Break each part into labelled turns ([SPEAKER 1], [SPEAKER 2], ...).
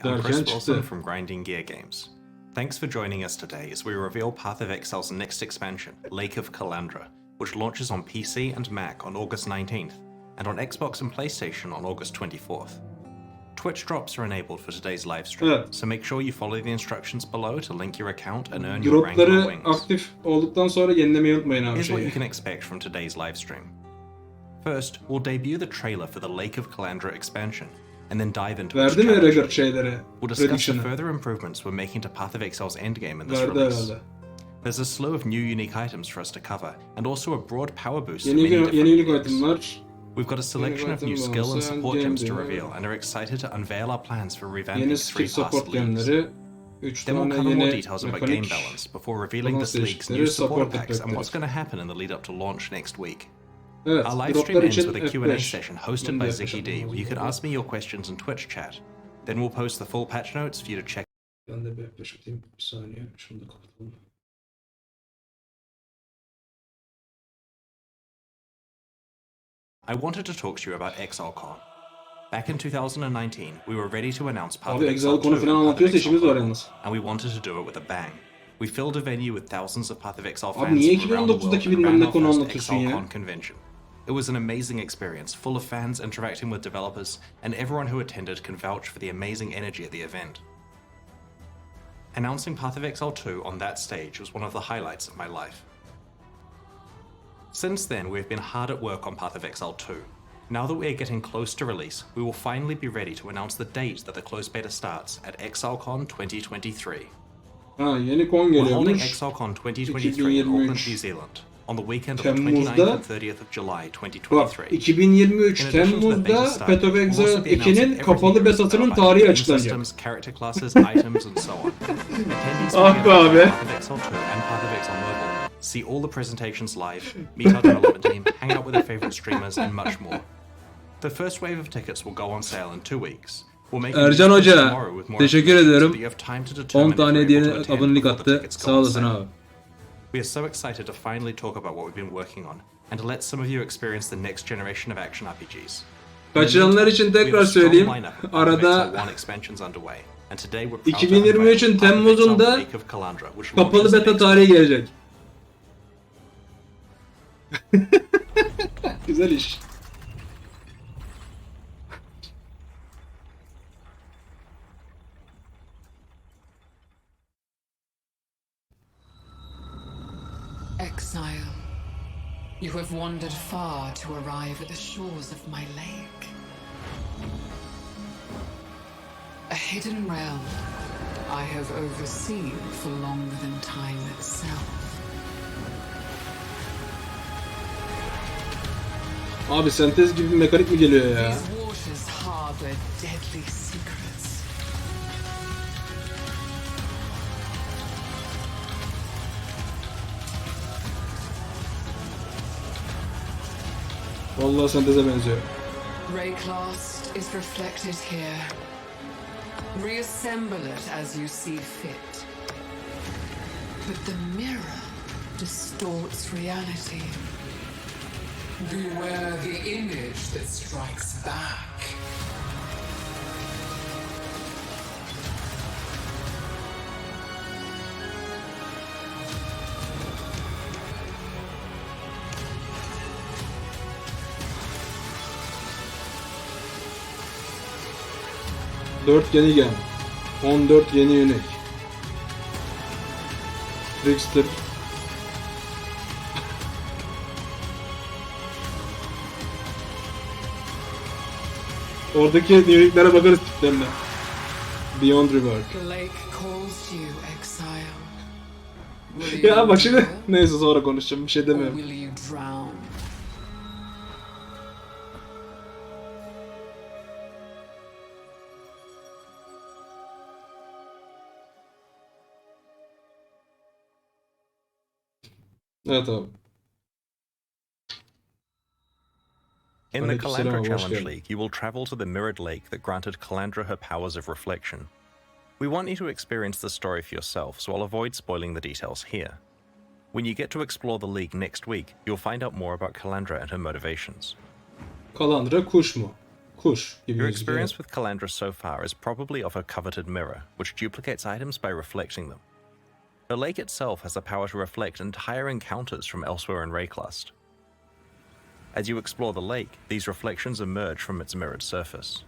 [SPEAKER 1] I'm Chris Wilson
[SPEAKER 2] çıktı.
[SPEAKER 1] from Grinding Gear Games. Thanks for joining us today as we reveal Path of Exile's next expansion, Lake of Kalandra, which launches on PC and Mac on August 19th, and on Xbox and PlayStation on August 24th. Twitch drops are enabled for today's live stream,
[SPEAKER 2] Evet.
[SPEAKER 1] so make sure you follow the instructions below to link your account and earn your rank or
[SPEAKER 2] Dropları
[SPEAKER 1] wings.
[SPEAKER 2] aktif olduktan sonra yenilemeyi unutmayın abi
[SPEAKER 1] Here's what you
[SPEAKER 2] şeyi.
[SPEAKER 1] can expect from today's live stream. First, we'll debut the trailer for the Lake of Kalandra expansion, and then dive into its
[SPEAKER 2] Verdi mi
[SPEAKER 1] challenge.
[SPEAKER 2] Regard şeyleri?
[SPEAKER 1] We'll discuss the
[SPEAKER 2] Prediction'ı.
[SPEAKER 1] further improvements we're making to Path of Exile's endgame in this
[SPEAKER 2] Verdi
[SPEAKER 1] release.
[SPEAKER 2] herhalde.
[SPEAKER 1] There's a slew of new unique items for us to cover, and also a broad power boost in
[SPEAKER 2] Yeni
[SPEAKER 1] many different
[SPEAKER 2] unique
[SPEAKER 1] leagues.
[SPEAKER 2] itemlar.
[SPEAKER 1] We've got a selection of new
[SPEAKER 2] item
[SPEAKER 1] skill and
[SPEAKER 2] bonus
[SPEAKER 1] support
[SPEAKER 2] and
[SPEAKER 1] gems to
[SPEAKER 2] Game
[SPEAKER 1] reveal, and are excited to unveil our plans for revamping
[SPEAKER 2] Yeni
[SPEAKER 1] 3
[SPEAKER 2] skill
[SPEAKER 1] past
[SPEAKER 2] support
[SPEAKER 1] leagues.
[SPEAKER 2] gemleri. 3
[SPEAKER 1] Then we'll
[SPEAKER 2] tane
[SPEAKER 1] cover more
[SPEAKER 2] yeni
[SPEAKER 1] details about game
[SPEAKER 2] mekanik.
[SPEAKER 1] balance before revealing this
[SPEAKER 2] Balance
[SPEAKER 1] league's new
[SPEAKER 2] değişiklikleri,
[SPEAKER 1] supporter
[SPEAKER 2] support
[SPEAKER 1] packs and what's
[SPEAKER 2] efektleri.
[SPEAKER 1] going to happen in the lead up to launch next week.
[SPEAKER 2] Evet,
[SPEAKER 1] Our live stream
[SPEAKER 2] droplar
[SPEAKER 1] ends
[SPEAKER 2] için
[SPEAKER 1] with a Q&A
[SPEAKER 2] F5.
[SPEAKER 1] session hosted
[SPEAKER 2] Ben
[SPEAKER 1] by
[SPEAKER 2] de
[SPEAKER 1] Ziggy D,
[SPEAKER 2] F5
[SPEAKER 1] where you can ask me your questions in Twitch chat. Then we'll post the full patch notes for you to check.
[SPEAKER 2] Ben de bir F5 atayım. Bir saniye. Şunu da kapatalım.
[SPEAKER 1] I wanted to talk to you about Exilecon. Back in 2019, we were ready to announce Path of
[SPEAKER 2] Abi
[SPEAKER 1] Exile 2
[SPEAKER 2] Exile konu
[SPEAKER 1] and
[SPEAKER 2] falan
[SPEAKER 1] Path of
[SPEAKER 2] anlatıyorsa
[SPEAKER 1] Exile
[SPEAKER 2] işimiz var
[SPEAKER 1] Global,
[SPEAKER 2] yalnız.
[SPEAKER 1] and we wanted to do it with a bang. We filled a venue with thousands of Path of Exile
[SPEAKER 2] Abi
[SPEAKER 1] fans
[SPEAKER 2] niye
[SPEAKER 1] from around the world
[SPEAKER 2] 2019'daki
[SPEAKER 1] and
[SPEAKER 2] bilmem
[SPEAKER 1] ran
[SPEAKER 2] ne
[SPEAKER 1] our
[SPEAKER 2] konu
[SPEAKER 1] first
[SPEAKER 2] anlatıyorsun ya?
[SPEAKER 1] Exilecon convention. It was an amazing experience, full of fans interacting with developers, and everyone who attended can vouch for the amazing energy at the event. Announcing Path of Exile 2 on that stage was one of the highlights of my life. Since then, we have been hard at work on Path of Exile 2. Now that we are getting close to release, we will finally be ready to announce the date that the closed beta starts at Exilecon 2023.
[SPEAKER 2] Ha yeni kon
[SPEAKER 1] We're holding
[SPEAKER 2] geliyormuş.
[SPEAKER 1] Exilecon 2023 in Auckland,
[SPEAKER 2] 2023.
[SPEAKER 1] New Zealand, on the weekend of the
[SPEAKER 2] Temmuz'da-
[SPEAKER 1] 29th and 30th of July
[SPEAKER 2] Bak
[SPEAKER 1] 2023.
[SPEAKER 2] 2023
[SPEAKER 1] In addition to the beta
[SPEAKER 2] Temmuz'da
[SPEAKER 1] start,
[SPEAKER 2] Path of
[SPEAKER 1] we'll also
[SPEAKER 2] Exile
[SPEAKER 1] be announcing
[SPEAKER 2] 2'nin
[SPEAKER 1] everything
[SPEAKER 2] kapalı
[SPEAKER 1] there is to know
[SPEAKER 2] betasının
[SPEAKER 1] about
[SPEAKER 2] tarihi
[SPEAKER 1] game
[SPEAKER 2] açıklanacak.
[SPEAKER 1] systems, character classes, items, and so on. Attendees
[SPEAKER 2] Ah
[SPEAKER 1] will
[SPEAKER 2] be
[SPEAKER 1] be able to
[SPEAKER 2] abi.
[SPEAKER 1] play Path of Exile 2 and Path of Exile Mobile, see all the presentations live, meet our development team, hang out with their favorite streamers, and much more. The first wave of tickets will go on sale in 2 weeks. We'll make a
[SPEAKER 2] Ercan
[SPEAKER 1] news post
[SPEAKER 2] Hoca,
[SPEAKER 1] tomorrow with more
[SPEAKER 2] teşekkür
[SPEAKER 1] information so
[SPEAKER 2] ederim.
[SPEAKER 1] that you have time to determine
[SPEAKER 2] 10
[SPEAKER 1] if
[SPEAKER 2] tane
[SPEAKER 1] you're able to
[SPEAKER 2] hediye
[SPEAKER 1] attend
[SPEAKER 2] abonelik
[SPEAKER 1] before the
[SPEAKER 2] attı.
[SPEAKER 1] tickets go
[SPEAKER 2] Sağ
[SPEAKER 1] on
[SPEAKER 2] olasın
[SPEAKER 1] sale.
[SPEAKER 2] abi.
[SPEAKER 1] We are so excited to finally talk about what we've been working on and to let some of you experience the next generation of action RPGs.
[SPEAKER 2] Kaçıranlar için tekrar söyleyeyim. Arada 2023'ün Temmuz'unda kapalı beta tarihi gelecek. Güzel iş.
[SPEAKER 3] Exile, you have wandered far to arrive at the shores of my lake. A hidden realm I have overseen for longer than time itself.
[SPEAKER 2] Abi sentez gibi bir mekanik mi geliyor ya?
[SPEAKER 3] These waters harbor deadly secrets.
[SPEAKER 2] Vallahi senteze benziyor.
[SPEAKER 3] Rayclast is reflected here. Reassemble it as you see fit. But the mirror distorts reality. Beware the image that strikes back.
[SPEAKER 2] Dört yeni gem. 14 yeni yönek. Trickster. Oradaki yöneliklere bakarız tiplerine. Beyond Rework.
[SPEAKER 3] The lake calls you, Exile. Will
[SPEAKER 2] Ya
[SPEAKER 3] you
[SPEAKER 2] bak şimdi
[SPEAKER 3] dare,
[SPEAKER 2] neyse sonra konuşacağım bir şey
[SPEAKER 3] or
[SPEAKER 2] demiyorum.
[SPEAKER 3] will you drown?
[SPEAKER 2] Evet abi.
[SPEAKER 1] In the
[SPEAKER 2] Aleykümselam
[SPEAKER 1] Kalandra
[SPEAKER 2] abi, hoş
[SPEAKER 1] Challenge
[SPEAKER 2] geldin.
[SPEAKER 1] League, you will travel to the mirrored lake that granted Kalandra her powers of reflection. We want you to experience the story for yourself, so I'll avoid spoiling the details here. When you get to explore the league next week, you'll find out more about Kalandra and her motivations.
[SPEAKER 2] Kalandra kuş mu? Kuş gibi
[SPEAKER 1] Your
[SPEAKER 2] gözüküyor.
[SPEAKER 1] experience with Kalandra so far is probably of a coveted mirror, which duplicates items by reflecting them. The lake itself has the power to reflect entire encounters from elsewhere in Rayclust. As you explore the lake, these reflections emerge from its mirrored surface.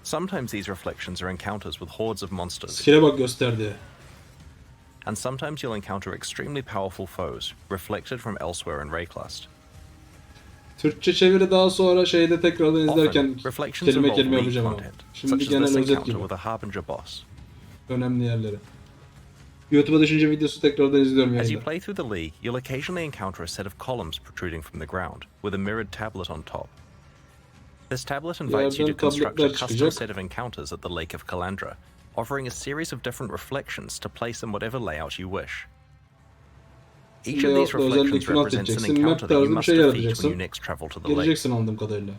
[SPEAKER 1] Sometimes these reflections are encounters with hordes of monsters,
[SPEAKER 2] Skill'e bak gösterdi.
[SPEAKER 1] and sometimes you'll encounter extremely powerful foes, reflected from elsewhere in Rayclust.
[SPEAKER 2] Türkçe çeviri daha sonra şeyde tekrardan izlerken
[SPEAKER 1] Often, reflections
[SPEAKER 2] kelime
[SPEAKER 1] involve
[SPEAKER 2] kelime
[SPEAKER 1] league
[SPEAKER 2] yapacağım ama.
[SPEAKER 1] content,
[SPEAKER 2] Şimdi
[SPEAKER 1] such as
[SPEAKER 2] genel
[SPEAKER 1] this
[SPEAKER 2] özet
[SPEAKER 1] encounter
[SPEAKER 2] gibi.
[SPEAKER 1] with a Harbinger boss.
[SPEAKER 2] Önemli yerleri. YouTube'a düşünce videosu tekrardan izliyorum
[SPEAKER 1] As you
[SPEAKER 2] yayında.
[SPEAKER 1] play through the League, you'll occasionally encounter a set of columns protruding from the ground, with a mirrored tablet on top. This tablet invites you to
[SPEAKER 2] Yerden
[SPEAKER 1] construct a
[SPEAKER 2] tabletler
[SPEAKER 1] custom
[SPEAKER 2] çıkacak.
[SPEAKER 1] set of encounters at the Lake of Kalandra, offering a series of different reflections to place in whatever layout you wish. Each of these
[SPEAKER 2] Layout'la özellik
[SPEAKER 1] reflections
[SPEAKER 2] falan
[SPEAKER 1] represents an
[SPEAKER 2] seçeceksin. Map
[SPEAKER 1] encounter that you
[SPEAKER 2] tarzı bir
[SPEAKER 1] must
[SPEAKER 2] şey
[SPEAKER 1] defeat when
[SPEAKER 2] yaratacaksın.
[SPEAKER 1] you next travel to the lake.
[SPEAKER 2] Geleceksin anladığım kadarıyla.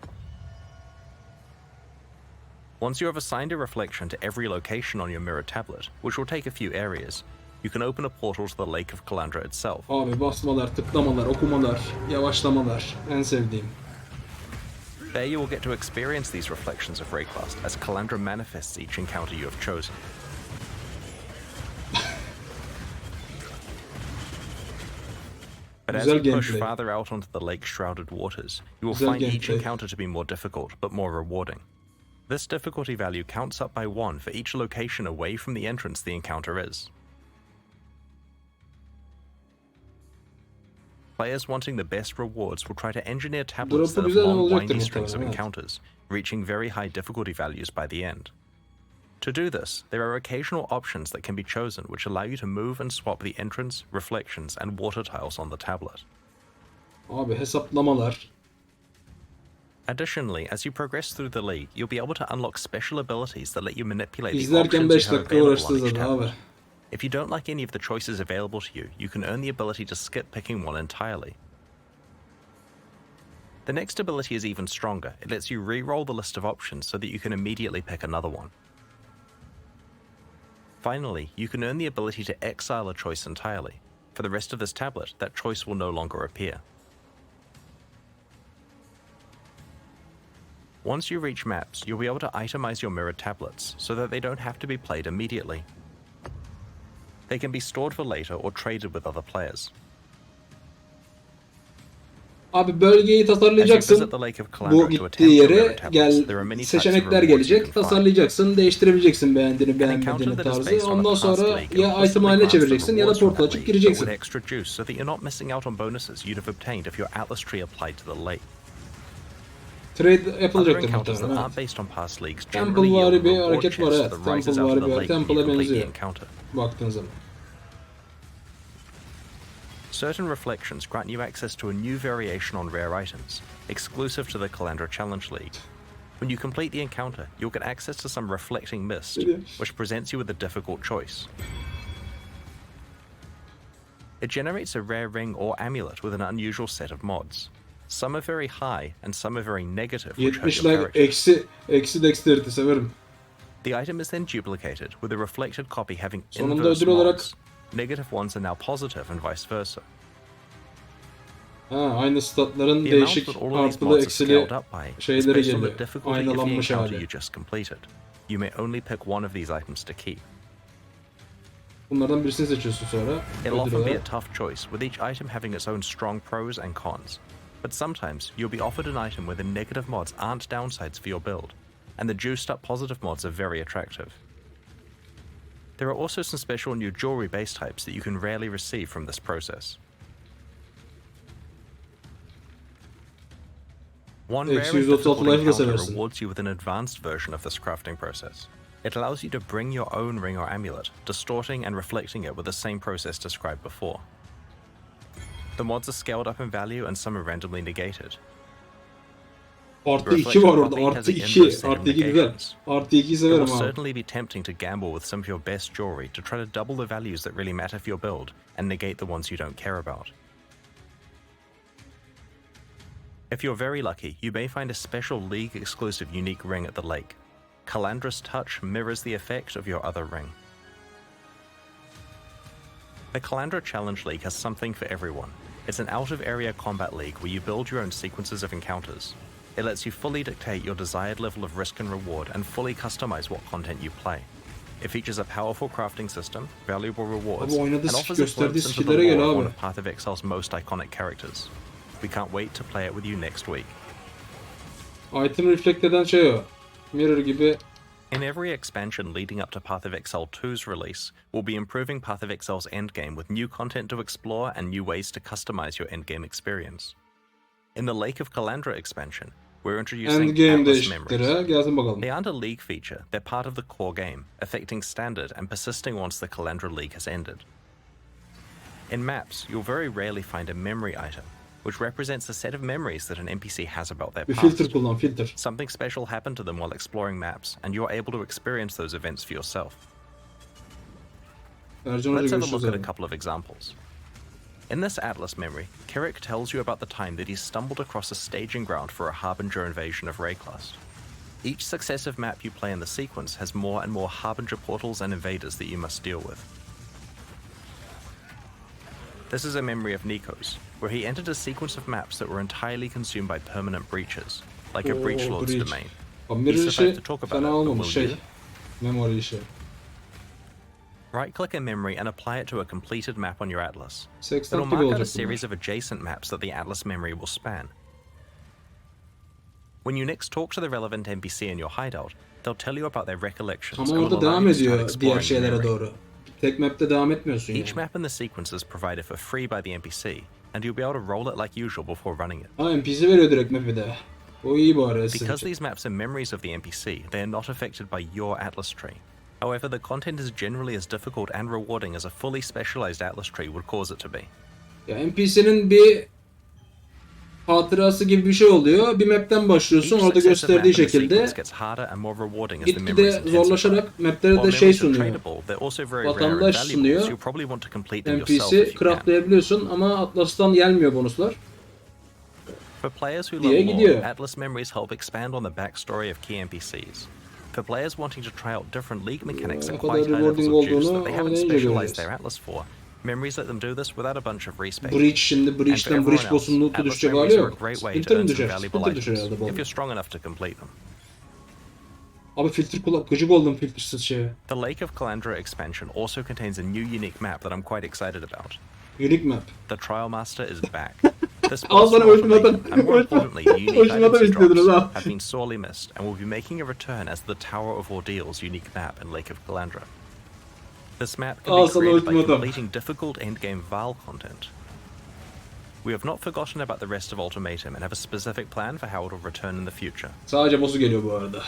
[SPEAKER 1] Once you have assigned a reflection to every location on your mirror tablet, which will take a few areas, you can open a portal to the Lake of Kalandra itself.
[SPEAKER 2] Abi basmalar, tıklamalar, okumalar, yavaşlamalar. En sevdiğim.
[SPEAKER 1] There you will get to experience these reflections of Rayclust as Kalandra manifests each encounter you have chosen. But as
[SPEAKER 2] Güzel
[SPEAKER 1] you push
[SPEAKER 2] gameplay.
[SPEAKER 1] farther out onto the lake-shrouded waters, you will
[SPEAKER 2] Güzel
[SPEAKER 1] find each
[SPEAKER 2] gameplay.
[SPEAKER 1] encounter to be more difficult, but more rewarding. This difficulty value counts up by 1 for each location away from the entrance the encounter is. Players wanting the best rewards will try to engineer tablets
[SPEAKER 2] Drop'u
[SPEAKER 1] that have
[SPEAKER 2] güzel
[SPEAKER 1] long,
[SPEAKER 2] olacaktır
[SPEAKER 1] windy strings of
[SPEAKER 2] muhtemelen, evet.
[SPEAKER 1] encounters, reaching very high difficulty values by the end. To do this, there are occasional options that can be chosen which allow you to move and swap the entrance, reflections, and water tiles on the tablet.
[SPEAKER 2] Abi hesaplamalar.
[SPEAKER 1] Additionally, as you progress through the league, you'll be able to unlock special abilities that let you manipulate the
[SPEAKER 2] İzlerken
[SPEAKER 1] options
[SPEAKER 2] 5
[SPEAKER 1] you have
[SPEAKER 2] dakika
[SPEAKER 1] available on
[SPEAKER 2] uğraştınız
[SPEAKER 1] each
[SPEAKER 2] zaten
[SPEAKER 1] tablet.
[SPEAKER 2] abi.
[SPEAKER 1] If you don't like any of the choices available to you, you can earn the ability to skip picking one entirely. The next ability is even stronger. It lets you re-roll the list of options so that you can immediately pick another one. Finally, you can earn the ability to exile a choice entirely. For the rest of this tablet, that choice will no longer appear. Once you reach maps, you'll be able to itemize your mirrored tablets so that they don't have to be played immediately. They can be stored for later or traded with other players.
[SPEAKER 2] Abi bölgeyi
[SPEAKER 1] As you
[SPEAKER 2] tasarlayacaksın.
[SPEAKER 1] visit the Lake of
[SPEAKER 2] Bu
[SPEAKER 1] Kalandra to
[SPEAKER 2] gittiği
[SPEAKER 1] attempt your
[SPEAKER 2] yere
[SPEAKER 1] mirror tablets, there are
[SPEAKER 2] gel
[SPEAKER 1] many types of
[SPEAKER 2] seçenekler
[SPEAKER 1] rewards you
[SPEAKER 2] gelecek.
[SPEAKER 1] can find.
[SPEAKER 2] Tasarlayacaksın, değiştirebileceksin beğendiğini
[SPEAKER 1] An encounter
[SPEAKER 2] beğenmediğini
[SPEAKER 1] that is
[SPEAKER 2] tarzı.
[SPEAKER 1] based on a
[SPEAKER 2] Ondan
[SPEAKER 1] past
[SPEAKER 2] sonra
[SPEAKER 1] league
[SPEAKER 2] ya item
[SPEAKER 1] implicitly
[SPEAKER 2] haline
[SPEAKER 1] grants the
[SPEAKER 2] çevireceksin ya da
[SPEAKER 1] rewards from
[SPEAKER 2] portal
[SPEAKER 1] that
[SPEAKER 2] açıp
[SPEAKER 1] league, but
[SPEAKER 2] gireceksin.
[SPEAKER 1] with extra juice so that you're not missing out on bonuses you'd have obtained if your Atlas tree applied to the lake.
[SPEAKER 2] Trade
[SPEAKER 1] Other
[SPEAKER 2] yapılacaktır
[SPEAKER 1] encounters that
[SPEAKER 2] muhtemelen.
[SPEAKER 1] aren't
[SPEAKER 2] Evet.
[SPEAKER 1] based on past leagues generally yield
[SPEAKER 2] Temple'vari bir
[SPEAKER 1] reward
[SPEAKER 2] hareket var
[SPEAKER 1] chests
[SPEAKER 2] evet.
[SPEAKER 1] that rises out of the
[SPEAKER 2] Temple'vari bir
[SPEAKER 1] lake when you
[SPEAKER 2] Temple'a
[SPEAKER 1] complete the
[SPEAKER 2] benziyor.
[SPEAKER 1] encounter.
[SPEAKER 2] Baktığın zaman.
[SPEAKER 1] Certain reflections grant you access to a new variation on rare items, exclusive to the Kalandra Challenge League. When you complete the encounter, you'll get access to some reflecting mist, which presents you with a difficult choice. It generates a rare ring or amulet with an unusual set of mods. Some are very high and some are very negative, which hurt
[SPEAKER 2] 70
[SPEAKER 1] your
[SPEAKER 2] like
[SPEAKER 1] character.
[SPEAKER 2] eksi dexterity severim.
[SPEAKER 1] The item is then duplicated, with a reflected copy having
[SPEAKER 2] Sonunda
[SPEAKER 1] inverse
[SPEAKER 2] ödül olarak
[SPEAKER 1] mods. Negative ones are now positive and vice versa.
[SPEAKER 2] aynı statların
[SPEAKER 1] The amount
[SPEAKER 2] değişik
[SPEAKER 1] that all of these
[SPEAKER 2] artılı
[SPEAKER 1] mods are
[SPEAKER 2] eksili
[SPEAKER 1] scaled up by is
[SPEAKER 2] şeyleri
[SPEAKER 1] based on
[SPEAKER 2] geliyor.
[SPEAKER 1] the difficulty of the
[SPEAKER 2] Aynalanmış
[SPEAKER 1] encounter
[SPEAKER 2] hali.
[SPEAKER 1] you just completed. You may only pick one of these items to keep.
[SPEAKER 2] Bunlardan birisini seçiyorsun sonra.
[SPEAKER 1] It'll
[SPEAKER 2] Ödül
[SPEAKER 1] often be a
[SPEAKER 2] olarak.
[SPEAKER 1] tough choice, with each item having its own strong pros and cons. But sometimes you'll be offered an item where the negative mods aren't downsides for your build, and the juiced up positive mods are very attractive. There are also some special new jewelry base types that you can rarely receive from this process. One rare and
[SPEAKER 2] Eksi 136
[SPEAKER 1] difficult
[SPEAKER 2] life da
[SPEAKER 1] encounter
[SPEAKER 2] seversin.
[SPEAKER 1] rewards you with an advanced version of this crafting process. It allows you to bring your own ring or amulet, distorting and reflecting it with the same process described before. The mods are scaled up in value and some are randomly negated.
[SPEAKER 2] Artı 2 var orada. Artı 2. Artı 2 güzel. Artı 2'yi
[SPEAKER 1] It
[SPEAKER 2] severim
[SPEAKER 1] will
[SPEAKER 2] abi.
[SPEAKER 1] certainly be tempting to gamble with some of your best jewelry to try to double the values that really matter for your build and negate the ones you don't care about. If you're very lucky, you may find a special League-exclusive unique ring at the lake. Kalandra's touch mirrors the effect of your other ring. The Kalandra Challenge League has something for everyone. It's an out-of-area combat league where you build your own sequences of encounters. It lets you fully dictate your desired level of risk and reward and fully customize what content you play. It features a powerful crafting system, valuable rewards,
[SPEAKER 2] Abi oynadığı
[SPEAKER 1] and offers a
[SPEAKER 2] gösterdiği
[SPEAKER 1] glimpse into the
[SPEAKER 2] skill'lere gel
[SPEAKER 1] lore of
[SPEAKER 2] abi.
[SPEAKER 1] one of Path of Exile's most iconic characters. We can't wait to play it with you next week.
[SPEAKER 2] Item reflect eden şey o. Mirror gibi.
[SPEAKER 1] In every expansion leading up to Path of Exile 2's release, we'll be improving Path of Exile's endgame with new content to explore and new ways to customize your endgame experience. In the Lake of Kalandra expansion, we're introducing
[SPEAKER 2] Game
[SPEAKER 1] Atlas
[SPEAKER 2] Değişiklikleri
[SPEAKER 1] memories.
[SPEAKER 2] ha. Gelsin bakalım.
[SPEAKER 1] They aren't a league feature, they're part of the core game, affecting standard and persisting once the Kalandra Lig has ended. In maps, you'll very rarely find a memory item, which represents a set of memories that an NPC has about their
[SPEAKER 2] Bir
[SPEAKER 1] past.
[SPEAKER 2] filter kullan, filter.
[SPEAKER 1] Something special happened to them while exploring maps, and you're able to experience those events for yourself.
[SPEAKER 2] Ercan Hoca
[SPEAKER 1] Let's have a
[SPEAKER 2] görüşürüz
[SPEAKER 1] look at a
[SPEAKER 2] abi.
[SPEAKER 1] couple of examples. In this Atlas memory, Kirik tells you about the time that he stumbled across a staging ground for a Harbinger invasion of Rayclust. Each successive map you play in the sequence has more and more Harbinger portals and invaders that you must deal with. This is a memory of Nikos, where he entered a sequence of maps that were entirely consumed by permanent breaches, like a Breach Lord's
[SPEAKER 2] Breach.
[SPEAKER 1] domain.
[SPEAKER 2] Abi
[SPEAKER 1] He
[SPEAKER 2] mirror işi
[SPEAKER 1] survived to talk about
[SPEAKER 2] fena
[SPEAKER 1] it, but
[SPEAKER 2] olmamış
[SPEAKER 1] will
[SPEAKER 2] şey.
[SPEAKER 1] you?
[SPEAKER 2] Memory işi.
[SPEAKER 1] Right-click a memory and apply it to a completed map on your Atlas.
[SPEAKER 2] 80
[SPEAKER 1] It'll
[SPEAKER 2] gibi
[SPEAKER 1] mark out a
[SPEAKER 2] olacak
[SPEAKER 1] series
[SPEAKER 2] bunlar.
[SPEAKER 1] of adjacent maps that the Atlas memory will span. When you next talk to the relevant NPC in your hideout, they'll tell you about their recollections
[SPEAKER 2] Ama
[SPEAKER 1] and will
[SPEAKER 2] orada
[SPEAKER 1] allow
[SPEAKER 2] devam
[SPEAKER 1] you to start
[SPEAKER 2] ediyor diğer
[SPEAKER 1] exploring the
[SPEAKER 2] şeylere
[SPEAKER 1] memory.
[SPEAKER 2] doğru. Tek map'te devam etmiyorsun
[SPEAKER 1] Each
[SPEAKER 2] yani.
[SPEAKER 1] map in the sequence is provided for free by the NPC, and you'll be able to roll it like usual before running it.
[SPEAKER 2] Ha NPC veriyor direkt map'i de. O iyi bari.
[SPEAKER 1] Because these maps are memories of the NPC, they are not affected by your Atlas tree. However, the content is generally as difficult and rewarding as a fully specialized Atlas tree would cause it to be.
[SPEAKER 2] Ya NPC'nin bir hatırası gibi bir şey oluyor. Bir map'ten başlıyorsun.
[SPEAKER 1] Each
[SPEAKER 2] Orada
[SPEAKER 1] successive map
[SPEAKER 2] gösterdiği
[SPEAKER 1] in the
[SPEAKER 2] şekilde
[SPEAKER 1] sequence gets harder and more rewarding as the memories
[SPEAKER 2] gitgide
[SPEAKER 1] intensify.
[SPEAKER 2] zorlaşarak map'lere
[SPEAKER 1] While
[SPEAKER 2] de şey
[SPEAKER 1] memories are
[SPEAKER 2] sunuyor.
[SPEAKER 1] tradable, they're also very rare and
[SPEAKER 2] Vatandaş
[SPEAKER 1] valuable,
[SPEAKER 2] sunuyor.
[SPEAKER 1] so you'll probably want to complete them yourself if
[SPEAKER 2] NPC
[SPEAKER 1] you can.
[SPEAKER 2] craftlayabiliyorsun ama Atlas'tan gelmiyor bonuslar.
[SPEAKER 1] For players who
[SPEAKER 2] diye
[SPEAKER 1] love
[SPEAKER 2] gidiyor.
[SPEAKER 1] lore, Atlas memories help expand on the backstory of key NPCs. For players wanting to try out different league mechanics
[SPEAKER 2] Ne
[SPEAKER 1] at
[SPEAKER 2] kadar
[SPEAKER 1] quite high levels
[SPEAKER 2] rewarding
[SPEAKER 1] of juice
[SPEAKER 2] olduğunu
[SPEAKER 1] that they haven't
[SPEAKER 2] oynayınca
[SPEAKER 1] specialized
[SPEAKER 2] göreceğiz.
[SPEAKER 1] their Atlas for, memories let them do this without a bunch of respec.
[SPEAKER 2] Breach şimdi
[SPEAKER 1] And for
[SPEAKER 2] Breach'ten
[SPEAKER 1] everyone
[SPEAKER 2] Breach
[SPEAKER 1] else,
[SPEAKER 2] boss'un loot'u
[SPEAKER 1] Atlas
[SPEAKER 2] düşecek
[SPEAKER 1] memories
[SPEAKER 2] hali
[SPEAKER 1] are a
[SPEAKER 2] yok.
[SPEAKER 1] great way to
[SPEAKER 2] Splinter
[SPEAKER 1] earn
[SPEAKER 2] mi
[SPEAKER 1] some
[SPEAKER 2] düşer?
[SPEAKER 1] valuable
[SPEAKER 2] Splinter düşer
[SPEAKER 1] items
[SPEAKER 2] herhalde bu.
[SPEAKER 1] if you're strong enough to complete them.
[SPEAKER 2] Abi filtre kullan. Gıcık oldum filtresız şeye.
[SPEAKER 1] The Lake of Kalandra expansion also contains a new unique map that I'm quite excited about.
[SPEAKER 2] Unique map.
[SPEAKER 1] The Trialmaster is back. This
[SPEAKER 2] Al
[SPEAKER 1] boss
[SPEAKER 2] sana
[SPEAKER 1] will
[SPEAKER 2] Ultimatom.
[SPEAKER 1] remain, and more importantly, the unique
[SPEAKER 2] Ultimatom
[SPEAKER 1] items he
[SPEAKER 2] istiyordunuz
[SPEAKER 1] drops
[SPEAKER 2] ha.
[SPEAKER 1] have been sorely missed and will be making a return as the Tower of Ordeal's unique map in Lake of Kalandra. This map can
[SPEAKER 2] Al
[SPEAKER 1] be
[SPEAKER 2] sana
[SPEAKER 1] created by
[SPEAKER 2] Ultimatom.
[SPEAKER 1] completing difficult endgame Val content. We have not forgotten about the rest of Ultimatum and have a specific plan for how it will return in the future.
[SPEAKER 2] Sadece boss'u geliyor bu arada.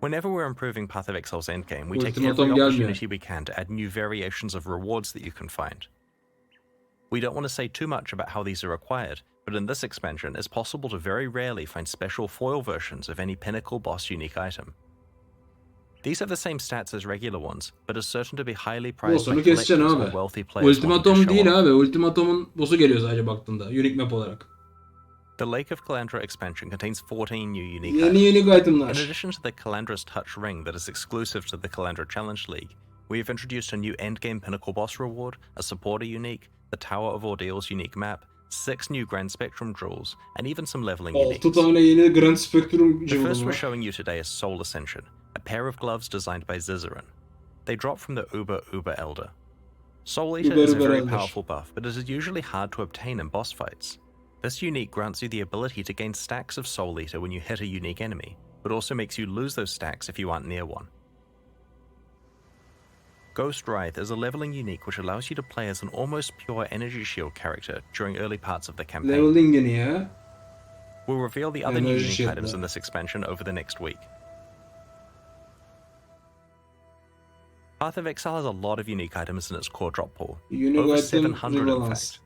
[SPEAKER 1] Whenever we're improving Path of Exile's endgame, we take
[SPEAKER 2] Ultimatom
[SPEAKER 1] every
[SPEAKER 2] gelmiyor.
[SPEAKER 1] opportunity we can to add new variations of rewards that you can find. We don't want to say too much about how these are acquired, but in this expansion, it's possible to very rarely find special foil versions of any pinnacle boss unique item. These have the same stats as regular ones, but are certain to be highly prized by
[SPEAKER 2] Boss'unu
[SPEAKER 1] collectors
[SPEAKER 2] keseceksin
[SPEAKER 1] or
[SPEAKER 2] abi.
[SPEAKER 1] wealthy players wanting to
[SPEAKER 2] Ultimatom
[SPEAKER 1] show
[SPEAKER 2] değil
[SPEAKER 1] off.
[SPEAKER 2] abi. Ultimatom'un boss'u geliyor sadece baktığında. Unique map olarak.
[SPEAKER 1] The Lake of Kalandra expansion contains 14 new unique
[SPEAKER 2] Yeni
[SPEAKER 1] items.
[SPEAKER 2] unique
[SPEAKER 1] In
[SPEAKER 2] itemlar.
[SPEAKER 1] addition to the Kalandra's Touch ring that is exclusive to the Kalandra Challenge League, we have introduced a new endgame pinnacle boss reward, a supporter unique, the Tower of Ordeal's unique map, 6 new Grand Spectrum jewels, and even some leveling
[SPEAKER 2] 6
[SPEAKER 1] uniques.
[SPEAKER 2] tane yeni Grand Spectrum
[SPEAKER 1] The first
[SPEAKER 2] cıvılı
[SPEAKER 1] we're
[SPEAKER 2] var.
[SPEAKER 1] showing you today is Soul Ascension, a pair of gloves designed by Zizaran. They drop from the Uber Elder. Soul Eater is a
[SPEAKER 2] Uber
[SPEAKER 1] very
[SPEAKER 2] Elder.
[SPEAKER 1] powerful buff, but it is usually hard to obtain in boss fights. This unique grants you the ability to gain stacks of Soul Eater when you hit a unique enemy, but also makes you lose those stacks if you aren't near one. Ghost Wraith is a leveling unique which allows you to play as an almost pure energy shield character during early parts of the campaign.
[SPEAKER 2] Leveling yeni ya.
[SPEAKER 1] We'll reveal the other new
[SPEAKER 2] Energy
[SPEAKER 1] unique
[SPEAKER 2] shield
[SPEAKER 1] items
[SPEAKER 2] var.
[SPEAKER 1] in this expansion over the next week. Path of Exile has a lot of unique items in its core drop pool.
[SPEAKER 2] Unique
[SPEAKER 1] Over
[SPEAKER 2] item
[SPEAKER 1] 700 in
[SPEAKER 2] rebalance.
[SPEAKER 1] fact.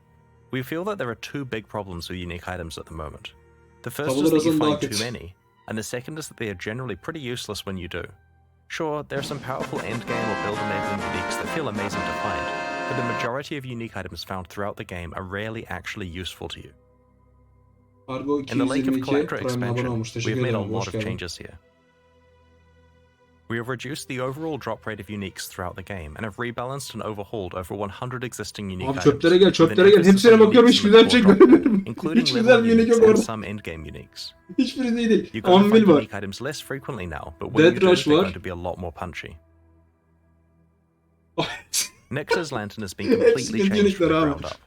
[SPEAKER 1] We feel that there are two big problems with unique items at the moment. The first
[SPEAKER 2] Tabular
[SPEAKER 1] is that you
[SPEAKER 2] arasında
[SPEAKER 1] find
[SPEAKER 2] akıt.
[SPEAKER 1] too many, and the second is that they are generally pretty useless when you do. Sure, there are some powerful endgame or build enabling uniques that feel amazing to find, but the majority of unique items found throughout the game are rarely actually useful to you.
[SPEAKER 2] Argo
[SPEAKER 1] In the Lake of
[SPEAKER 2] 222
[SPEAKER 1] Kalandra
[SPEAKER 2] Prime'e abone
[SPEAKER 1] expansion,
[SPEAKER 2] olmuş.
[SPEAKER 1] we've
[SPEAKER 2] Teşekkür
[SPEAKER 1] made a
[SPEAKER 2] ederim.
[SPEAKER 1] lot
[SPEAKER 2] Hoş
[SPEAKER 1] of
[SPEAKER 2] geldin.
[SPEAKER 1] changes here. We have reduced the overall drop rate of uniques throughout the game and have rebalanced and overhauled over 100 existing unique
[SPEAKER 2] Abi
[SPEAKER 1] items.
[SPEAKER 2] çöplere gel,
[SPEAKER 1] with an
[SPEAKER 2] çöplere gel.
[SPEAKER 1] emphasis
[SPEAKER 2] Hepsine
[SPEAKER 1] on
[SPEAKER 2] bakıyorum,
[SPEAKER 1] uniques
[SPEAKER 2] hiç
[SPEAKER 1] in the
[SPEAKER 2] güzel şey
[SPEAKER 1] core drop pool,
[SPEAKER 2] göremiyorum.
[SPEAKER 1] including
[SPEAKER 2] Hiç
[SPEAKER 1] level
[SPEAKER 2] güzel minik
[SPEAKER 1] uniques
[SPEAKER 2] yok
[SPEAKER 1] and
[SPEAKER 2] orada.
[SPEAKER 1] some endgame uniques.
[SPEAKER 2] Hiçbiri değil.
[SPEAKER 1] You're going to
[SPEAKER 2] Anvil
[SPEAKER 1] find
[SPEAKER 2] var.
[SPEAKER 1] unique items less frequently now, but when
[SPEAKER 2] Dead
[SPEAKER 1] you do,
[SPEAKER 2] Rush
[SPEAKER 1] they're
[SPEAKER 2] var.
[SPEAKER 1] going to be a lot more punchy. Nyx's Lantern has been completely
[SPEAKER 2] Hepsi
[SPEAKER 1] changed from the
[SPEAKER 2] unique'ler abi.
[SPEAKER 1] ground up.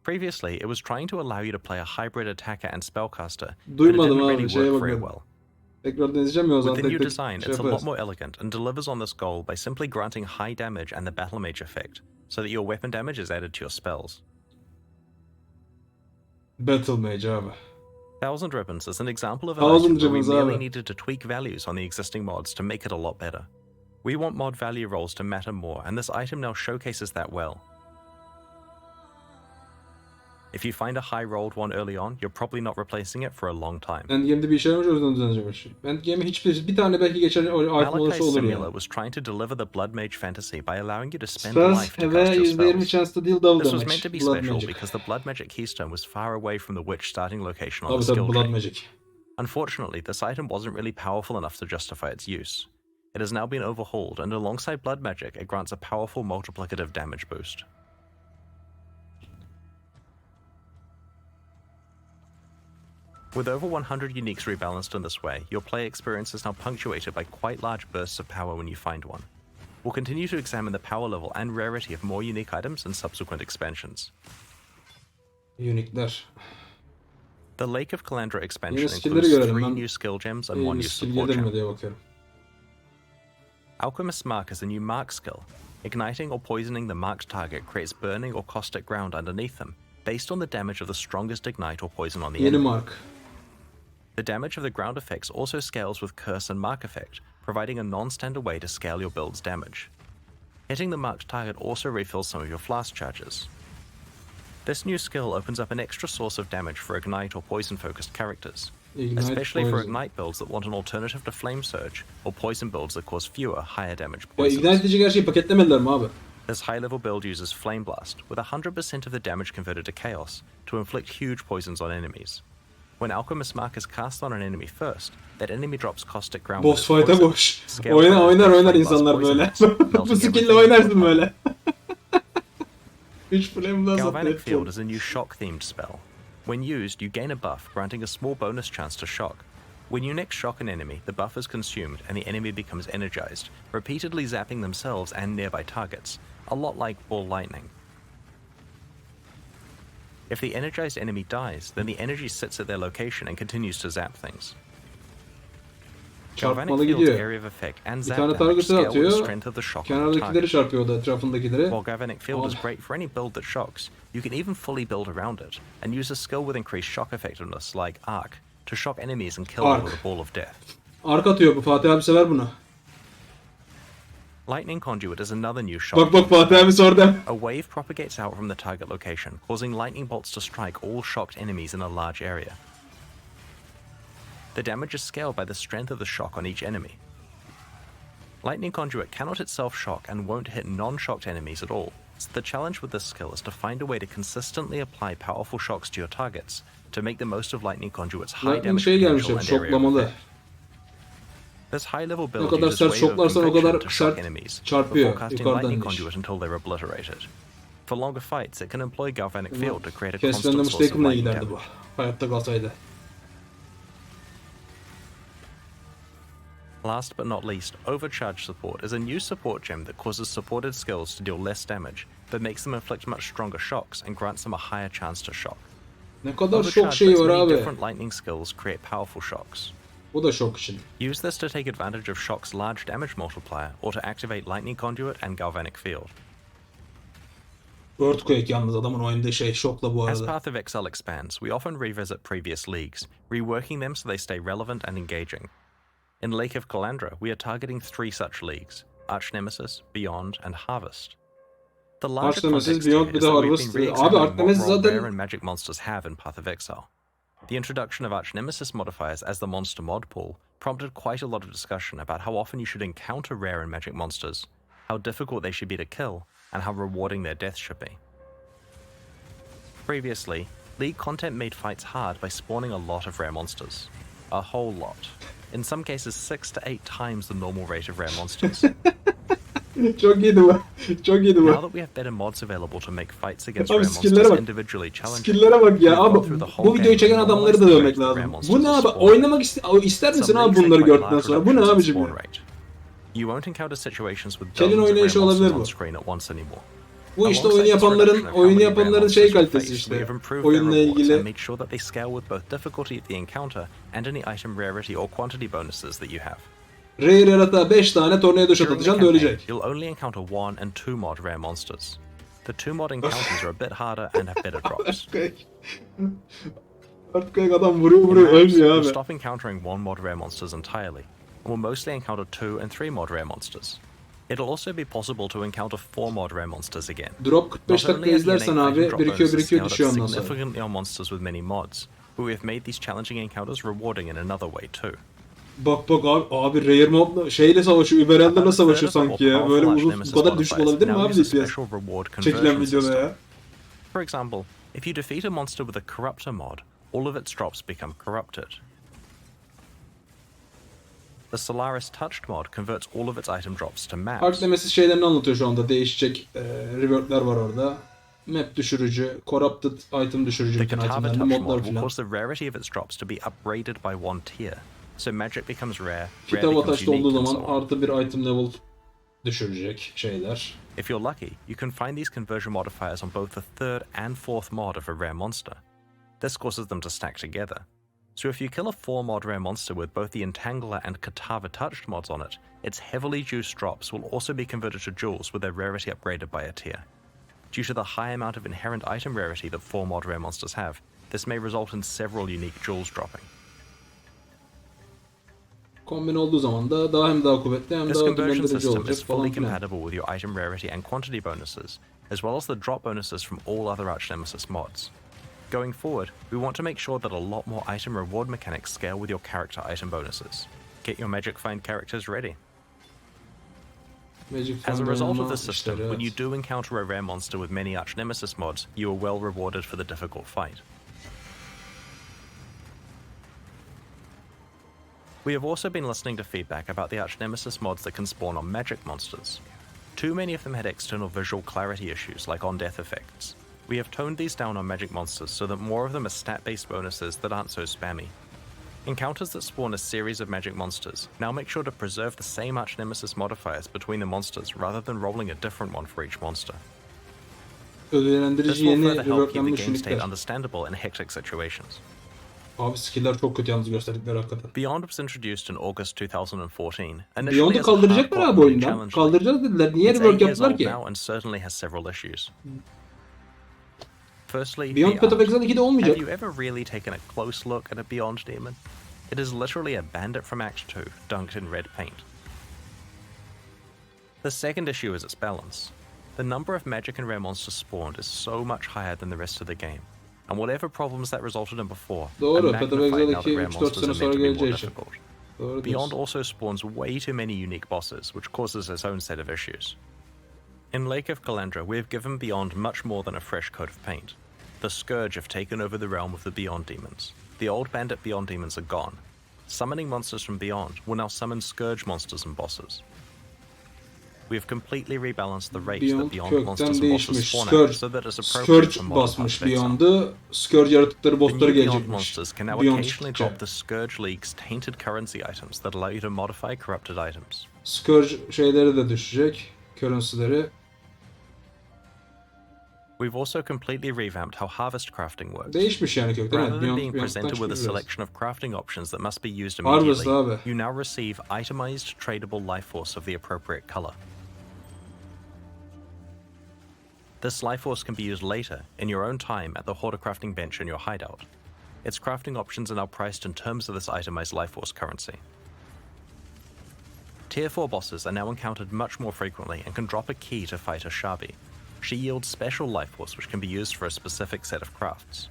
[SPEAKER 1] Previously, it was trying to allow you to play a hybrid attacker and spellcaster, but it
[SPEAKER 2] Duymadım
[SPEAKER 1] didn't
[SPEAKER 2] abi,
[SPEAKER 1] really
[SPEAKER 2] şeye
[SPEAKER 1] work very
[SPEAKER 2] bakıyorum.
[SPEAKER 1] well.
[SPEAKER 2] Tekrar deneyeceğim ya o zaman
[SPEAKER 1] With the
[SPEAKER 2] tek
[SPEAKER 1] new
[SPEAKER 2] tek
[SPEAKER 1] design,
[SPEAKER 2] şey
[SPEAKER 1] it's a lot
[SPEAKER 2] yaparız.
[SPEAKER 1] more elegant and delivers on this goal by simply granting high damage and the battle mage effect, so that your weapon damage is added to your spells.
[SPEAKER 2] Battle Mage abi.
[SPEAKER 1] Thousand Ribbons is an example of an
[SPEAKER 2] Thousand
[SPEAKER 1] item where we
[SPEAKER 2] Ribbons
[SPEAKER 1] merely
[SPEAKER 2] abi.
[SPEAKER 1] needed to tweak values on the existing mods to make it a lot better. We want mod value rolls to matter more, and this item now showcases that well. If you find a high rolled one early on, you're probably not replacing it for a long time.
[SPEAKER 2] Endgame'de bir işe yaramış, o yüzden düzenleyecekmiş. Endgame'e bir tane belki geçer item olursa
[SPEAKER 1] Malachi's
[SPEAKER 2] olur
[SPEAKER 1] Simula
[SPEAKER 2] yani.
[SPEAKER 1] was trying to deliver the Blood Mage fantasy by allowing you to spend
[SPEAKER 2] Spells
[SPEAKER 1] life to
[SPEAKER 2] have
[SPEAKER 1] cast
[SPEAKER 2] a
[SPEAKER 1] your
[SPEAKER 2] %20
[SPEAKER 1] spells.
[SPEAKER 2] chance to deal double
[SPEAKER 1] This was meant to
[SPEAKER 2] damage.
[SPEAKER 1] be
[SPEAKER 2] Blood
[SPEAKER 1] special
[SPEAKER 2] Magic.
[SPEAKER 1] because the Blood Magic keystone was far away from the Witch starting location on
[SPEAKER 2] Tabii
[SPEAKER 1] the
[SPEAKER 2] tabii
[SPEAKER 1] skill
[SPEAKER 2] Blood
[SPEAKER 1] tree.
[SPEAKER 2] Magic.
[SPEAKER 1] Unfortunately, this item wasn't really powerful enough to justify its use. It has now been overhauled, and alongside Blood Magic, it grants a powerful multiplicative damage boost. With over 100 uniques rebalanced in this way, your play experience is now punctuated by quite large bursts of power when you find one. We'll continue to examine the power level and rarity of more unique items in subsequent expansions.
[SPEAKER 2] Unique'ler.
[SPEAKER 1] The Lake of Kalandra expansion
[SPEAKER 2] Yeni skill'leri
[SPEAKER 1] includes
[SPEAKER 2] görelim.
[SPEAKER 1] 3
[SPEAKER 2] Ben
[SPEAKER 1] new skill gems and 1
[SPEAKER 2] yeni
[SPEAKER 1] new
[SPEAKER 2] skill
[SPEAKER 1] support
[SPEAKER 2] gelir mi
[SPEAKER 1] gem.
[SPEAKER 2] diye bakıyorum.
[SPEAKER 1] Alchemist's Mark is a new mark skill. Igniting or poisoning the marked target creates burning or caustic ground underneath them, based on the damage of the strongest ignite or poison on the
[SPEAKER 2] Yeni
[SPEAKER 1] enemy.
[SPEAKER 2] mark.
[SPEAKER 1] The damage of the ground effects also scales with Curse and Mark effect, providing a non-standard way to scale your build's damage. Hitting the marked target also refills some of your flask charges. This new skill opens up an extra source of damage for Ignite or Poison-focused characters,
[SPEAKER 2] Ignite,
[SPEAKER 1] especially for
[SPEAKER 2] poison.
[SPEAKER 1] Ignite builds that want an alternative to Flame Surge, or Poison builds that cause fewer, higher damage
[SPEAKER 2] Ya
[SPEAKER 1] poisons.
[SPEAKER 2] ignite edecek her şeyi paketlemediler mi abi?
[SPEAKER 1] This high-level build uses Flame Blast, with 100% of the damage converted to Chaos, to inflict huge poisons on enemies. When Alchemist's Mark is cast on an enemy first, that enemy drops caustic ground with
[SPEAKER 2] Boss
[SPEAKER 1] its
[SPEAKER 2] fight'a
[SPEAKER 1] poison,
[SPEAKER 2] koş.
[SPEAKER 1] scales
[SPEAKER 2] Oynar
[SPEAKER 1] by
[SPEAKER 2] oynar
[SPEAKER 1] the
[SPEAKER 2] oynar
[SPEAKER 1] Flame Blast
[SPEAKER 2] insanlar
[SPEAKER 1] poison
[SPEAKER 2] böyle.
[SPEAKER 1] hits,
[SPEAKER 2] Bu
[SPEAKER 1] melting
[SPEAKER 2] skill'le
[SPEAKER 1] everything
[SPEAKER 2] oynarsın
[SPEAKER 1] into a
[SPEAKER 2] böyle. 3 flame blast
[SPEAKER 1] Galvanic
[SPEAKER 2] attı.
[SPEAKER 1] Field is a new shock-themed spell. When used, you gain a buff, granting a small bonus chance to shock. When you next shock an enemy, the buff is consumed and the enemy becomes energized, repeatedly zapping themselves and nearby targets, a lot like Ball Lightning. If the energized enemy dies, then the energy sits at their location and continues to zap things. Galvanic
[SPEAKER 2] Çarpmalı
[SPEAKER 1] Field's
[SPEAKER 2] gidiyor.
[SPEAKER 1] area of effect and
[SPEAKER 2] Bir
[SPEAKER 1] zap
[SPEAKER 2] tane
[SPEAKER 1] damage
[SPEAKER 2] target'ı
[SPEAKER 1] scale with the
[SPEAKER 2] atıyor.
[SPEAKER 1] strength of the shock on the
[SPEAKER 2] Kenardakileri
[SPEAKER 1] target.
[SPEAKER 2] çarpıyor da etrafındakileri.
[SPEAKER 1] While Galvanic Field is
[SPEAKER 2] Abi.
[SPEAKER 1] great for any build that shocks, you can even fully build around it, and use a skill with increased shock effectiveness like Arc to shock enemies and kill them
[SPEAKER 2] Arc.
[SPEAKER 1] with a ball of death.
[SPEAKER 2] Ark atıyor bu. Fatih abi sever bunu.
[SPEAKER 1] Lightning Conduit is another new shock.
[SPEAKER 2] Bak bak Fatih abi orada.
[SPEAKER 1] A wave propagates out from the target location, causing lightning bolts to strike all shocked enemies in a large area. The damage is scaled by the strength of the shock on each enemy. Lightning Conduit cannot itself shock and won't hit non-shocked enemies at all, so the challenge with this skill is to find a way to consistently apply powerful shocks to your targets to make the most of Lightning Conduit's high
[SPEAKER 2] Lightning
[SPEAKER 1] damage
[SPEAKER 2] şey gelmiş
[SPEAKER 1] potential
[SPEAKER 2] hep,
[SPEAKER 1] and area of
[SPEAKER 2] şoklamalı.
[SPEAKER 1] effect. This high-level
[SPEAKER 2] Ne
[SPEAKER 1] build
[SPEAKER 2] kadar
[SPEAKER 1] uses
[SPEAKER 2] sert
[SPEAKER 1] Wave of
[SPEAKER 2] şoklarsan o
[SPEAKER 1] Conviction
[SPEAKER 2] kadar
[SPEAKER 1] to shock
[SPEAKER 2] sert
[SPEAKER 1] enemies
[SPEAKER 2] çarpıyor
[SPEAKER 1] before casting
[SPEAKER 2] yukarıdan
[SPEAKER 1] Lightning
[SPEAKER 2] diş.
[SPEAKER 1] Conduit until they're obliterated. For longer fights, it can employ Galvanic Field to create a
[SPEAKER 2] Kes
[SPEAKER 1] constant
[SPEAKER 2] Random's
[SPEAKER 1] source of
[SPEAKER 2] Taken'la
[SPEAKER 1] lightning
[SPEAKER 2] giderdi
[SPEAKER 1] damage.
[SPEAKER 2] bu. Hayatta kalsaydı.
[SPEAKER 1] Last but not least, Overcharge Support is a new support gem that causes supported skills to deal less damage, but makes them inflict much stronger shocks and grants them a higher chance to shock.
[SPEAKER 2] Ne kadar şok
[SPEAKER 1] Overcharge
[SPEAKER 2] şeyi
[SPEAKER 1] lets
[SPEAKER 2] var
[SPEAKER 1] many
[SPEAKER 2] abi.
[SPEAKER 1] different lightning skills create powerful shocks.
[SPEAKER 2] Bu da şok için.
[SPEAKER 1] Use this to take advantage of Shock's large damage multiplier, or to activate Lightning Conduit and Galvanic Field.
[SPEAKER 2] Earthquake yalnız adamın oyunda şey şokla bu
[SPEAKER 1] As
[SPEAKER 2] arada.
[SPEAKER 1] Path of Exile expands, we often revisit previous leagues, reworking them so they stay relevant and engaging. In Lake of Kalandra, we are targeting 3 such leagues: Archnemesis, Beyond, and Harvest. The larger
[SPEAKER 2] Archnemesis,
[SPEAKER 1] context
[SPEAKER 2] Beyond,
[SPEAKER 1] here
[SPEAKER 2] bir
[SPEAKER 1] is
[SPEAKER 2] de
[SPEAKER 1] that we've
[SPEAKER 2] Harvest.
[SPEAKER 1] been
[SPEAKER 2] Abi
[SPEAKER 1] re-examining what
[SPEAKER 2] Archnemesis
[SPEAKER 1] role
[SPEAKER 2] zaten
[SPEAKER 1] rare and magic monsters have in Path of Exile. The introduction of Archnemesis modifiers as the monster mod pool prompted quite a lot of discussion about how often you should encounter rare and magic monsters, how difficult they should be to kill, and how rewarding their death should be. Previously, League content made fights hard by spawning a lot of rare monsters. A whole lot. in some cases 6 to 8 times the normal rate of rare monsters.
[SPEAKER 2] Çok iyiydi bu. Çok iyiydi bu.
[SPEAKER 1] Now that we have better mods available to make fights against
[SPEAKER 2] Abi
[SPEAKER 1] rare
[SPEAKER 2] skill'lere
[SPEAKER 1] monsters
[SPEAKER 2] bak.
[SPEAKER 1] individually challenging,
[SPEAKER 2] Skill'lere bak ya.
[SPEAKER 1] we've
[SPEAKER 2] Abi
[SPEAKER 1] gone through the whole
[SPEAKER 2] bu videoyu
[SPEAKER 1] game
[SPEAKER 2] çeken
[SPEAKER 1] and
[SPEAKER 2] adamları da
[SPEAKER 1] normalized the
[SPEAKER 2] dövmek
[SPEAKER 1] rate of rare
[SPEAKER 2] lazım.
[SPEAKER 1] monsters
[SPEAKER 2] Bu ne abi?
[SPEAKER 1] spawn.
[SPEAKER 2] Oynamak ister misin
[SPEAKER 1] Some
[SPEAKER 2] abi
[SPEAKER 1] leagues
[SPEAKER 2] bunları
[SPEAKER 1] take quite
[SPEAKER 2] gördükten
[SPEAKER 1] large
[SPEAKER 2] sonra? Bu ne
[SPEAKER 1] reductions in
[SPEAKER 2] abicim
[SPEAKER 1] spawn
[SPEAKER 2] ya?
[SPEAKER 1] rate. You won't encounter situations with
[SPEAKER 2] Kelin
[SPEAKER 1] dozens of rare
[SPEAKER 2] oynayışı olabilir
[SPEAKER 1] monsters
[SPEAKER 2] bu.
[SPEAKER 1] on screen at once anymore.
[SPEAKER 2] Bu işte
[SPEAKER 1] Alongside this reduction of how
[SPEAKER 2] oyunu
[SPEAKER 1] many rare
[SPEAKER 2] yapanların
[SPEAKER 1] monsters
[SPEAKER 2] şey
[SPEAKER 1] we
[SPEAKER 2] kalitesi
[SPEAKER 1] face, we
[SPEAKER 2] işte.
[SPEAKER 1] have improved their
[SPEAKER 2] Oyunla
[SPEAKER 1] rewards and
[SPEAKER 2] ilgili.
[SPEAKER 1] made sure that they scale with both difficulty of the encounter and any item rarity or quantity bonuses that you have.
[SPEAKER 2] Rare yaratığa 5 tane tornado shot
[SPEAKER 1] During the
[SPEAKER 2] atacaksın da
[SPEAKER 1] campaign,
[SPEAKER 2] ölecek.
[SPEAKER 1] you'll only encounter 1 and 2 mod rare monsters. The 2 mod encounters are a bit harder and have better drops.
[SPEAKER 2] Artık adam vuruyor
[SPEAKER 1] In
[SPEAKER 2] vuruyor
[SPEAKER 1] maps,
[SPEAKER 2] ölmüyor
[SPEAKER 1] you'll
[SPEAKER 2] abi.
[SPEAKER 1] stop encountering 1 mod rare monsters entirely, and will mostly encounter 2 and 3 mod rare monsters. It'll also be possible to encounter 4 mod rare monsters again.
[SPEAKER 2] Drop 45
[SPEAKER 1] Not only
[SPEAKER 2] dakika
[SPEAKER 1] have the
[SPEAKER 2] izlersen
[SPEAKER 1] innate
[SPEAKER 2] abi
[SPEAKER 1] item drop
[SPEAKER 2] birikiyor
[SPEAKER 1] bonuses scaled up
[SPEAKER 2] düşüyor ondan sonra.
[SPEAKER 1] significantly on monsters with many mods, but we have made these challenging encounters rewarding in another way too.
[SPEAKER 2] Bak abi Rare modla şeyle savaşıyor, Überel'lerle savaşıyor sanki ya. Böyle uzun bu kadar düşük olabilir mi abi DPS? Çekilen videoda ya.
[SPEAKER 1] For example, if you defeat a monster with a corruptor mod, all of its drops become corrupted. The Solaris Touched mod converts all of its item drops to maps.
[SPEAKER 2] Archnemesis şeylerini anlatıyor şu anda. Değişecek reward'ler var orada. Map düşürücü, corrupted item düşürücü
[SPEAKER 1] The
[SPEAKER 2] bütün
[SPEAKER 1] Katava
[SPEAKER 2] itemlerini,
[SPEAKER 1] Touch
[SPEAKER 2] modlar
[SPEAKER 1] mod will
[SPEAKER 2] filan.
[SPEAKER 1] cause the rarity of its drops to be upgraded by 1 tier, so magic becomes rare, rare
[SPEAKER 2] Kitava
[SPEAKER 1] becomes
[SPEAKER 2] taşta
[SPEAKER 1] unique,
[SPEAKER 2] olduğu
[SPEAKER 1] and so
[SPEAKER 2] zaman
[SPEAKER 1] on.
[SPEAKER 2] artı bir item level düşürecek şeyler.
[SPEAKER 1] If you're lucky, you can find these conversion modifiers on both the 3rd and 4th mod of a rare monster. This causes them to stack together. So if you kill a 4 mod rare monster with both the Entangler and Katava Touched mods on it, its heavily juiced drops will also be converted to jewels with their rarity upgraded by a tier. Due to the high amount of inherent item rarity that 4 mod rare monsters have, this may result in several unique jewels dropping.
[SPEAKER 2] Kombin olduğu zaman da daha kuvvetli hem
[SPEAKER 1] This
[SPEAKER 2] daha
[SPEAKER 1] conversion
[SPEAKER 2] ödüllendirici
[SPEAKER 1] system
[SPEAKER 2] olacak
[SPEAKER 1] is fully
[SPEAKER 2] falan filan.
[SPEAKER 1] compatible with your item rarity and quantity bonuses, as well as the drop bonuses from all other Archnemesis mods. Going forward, we want to make sure that a lot more item reward mechanics scale with your character item bonuses. Get your Magic Find characters ready. As a result of this system, when you do encounter a rare monster with many Archnemesis mods, you are well rewarded for the difficult fight. We have also been listening to feedback about the Archnemesis mods that can spawn on magic monsters. Too many of them had external visual clarity issues like on-death effects. We have toned these down on magic monsters so that more of them are stat-based bonuses that aren't so spammy. Encounters that spawn a series of magic monsters now make sure to preserve the same Archnemesis modifiers between the monsters rather than rolling a different one for each monster. This
[SPEAKER 2] Ödüllendirici
[SPEAKER 1] will
[SPEAKER 2] yeni
[SPEAKER 1] further help keep the
[SPEAKER 2] rewardlanmış
[SPEAKER 1] game state
[SPEAKER 2] unikler.
[SPEAKER 1] understandable in hectic situations.
[SPEAKER 2] Abi skill'ler çok kötü yalnız gösterdikleri hakikaten.
[SPEAKER 1] Beyond was introduced in August 2014. Initially
[SPEAKER 2] Beyond'u
[SPEAKER 1] as a
[SPEAKER 2] kaldıracaklar
[SPEAKER 1] hardcore
[SPEAKER 2] abi oyundan.
[SPEAKER 1] challenge
[SPEAKER 2] Kaldıracağız dediler. Niye
[SPEAKER 1] It's 8
[SPEAKER 2] rework
[SPEAKER 1] years
[SPEAKER 2] yaptılar
[SPEAKER 1] old
[SPEAKER 2] ki?
[SPEAKER 1] now and certainly has several issues. Firstly,
[SPEAKER 2] Beyond
[SPEAKER 1] the
[SPEAKER 2] Path of
[SPEAKER 1] art.
[SPEAKER 2] Exile 2'de
[SPEAKER 1] Have
[SPEAKER 2] olmayacak.
[SPEAKER 1] you ever really taken a close look at a Beyond demon? It is literally a bandit from Act 2, dunked in red paint. The second issue is its balance. The number of magic and rare monsters spawned is so much higher than the rest of the game, and whatever problems that resulted in before
[SPEAKER 2] Doğru,
[SPEAKER 1] are
[SPEAKER 2] Path of
[SPEAKER 1] magnified
[SPEAKER 2] Exile
[SPEAKER 1] now that
[SPEAKER 2] 2
[SPEAKER 1] rare
[SPEAKER 2] 3-4
[SPEAKER 1] monsters
[SPEAKER 2] sene
[SPEAKER 1] are
[SPEAKER 2] sonra
[SPEAKER 1] meant to be more
[SPEAKER 2] geleceği için.
[SPEAKER 1] difficult.
[SPEAKER 2] Doğru
[SPEAKER 1] Beyond
[SPEAKER 2] diyorsun.
[SPEAKER 1] also spawns way too many unique bosses, which causes its own set of issues. In Lake of Kalandra, we have given Beyond much more than a fresh coat of paint. The Scourge have taken over the realm of the Beyond demons. The old bandit Beyond demons are gone. Summoning monsters from Beyond will now summon Scourge monsters and bosses. We have completely rebalanced the rates
[SPEAKER 2] Beyond
[SPEAKER 1] that Beyond
[SPEAKER 2] kökten
[SPEAKER 1] monsters and bosses
[SPEAKER 2] değişmiş.
[SPEAKER 1] spawn
[SPEAKER 2] Scourge,
[SPEAKER 1] at so that it's appropriate for
[SPEAKER 2] Scourge
[SPEAKER 1] modern
[SPEAKER 2] basmış
[SPEAKER 1] Path of Exile.
[SPEAKER 2] Beyond'u. Scourge yaratıkları
[SPEAKER 1] The
[SPEAKER 2] bossları
[SPEAKER 1] new Beyond
[SPEAKER 2] gelecekmiş.
[SPEAKER 1] monsters can now
[SPEAKER 2] Beyond
[SPEAKER 1] occasionally
[SPEAKER 2] çıkacak.
[SPEAKER 1] drop the Scourge League's tainted currency items that allow you to modify corrupted items.
[SPEAKER 2] Scourge şeyleri de düşecek. Currency'leri.
[SPEAKER 1] We've also completely revamped how harvest crafting works.
[SPEAKER 2] Değişmiş yani kökten.
[SPEAKER 1] Rather
[SPEAKER 2] Evet,
[SPEAKER 1] than
[SPEAKER 2] Beyond,
[SPEAKER 1] being
[SPEAKER 2] Beyond'dan
[SPEAKER 1] presented with a
[SPEAKER 2] çıkıyor biraz.
[SPEAKER 1] selection of crafting options that must be used
[SPEAKER 2] Harvest
[SPEAKER 1] immediately,
[SPEAKER 2] abi.
[SPEAKER 1] you now receive itemized tradable life force of the appropriate color. This life force can be used later, in your own time, at the hoarder crafting bench in your hideout. Its crafting options are now priced in terms of this itemized life force currency. Tier 4 bosses are now encountered much more frequently and can drop a key to fight a Shabi. She yields special life force which can be used for a specific set of crafts.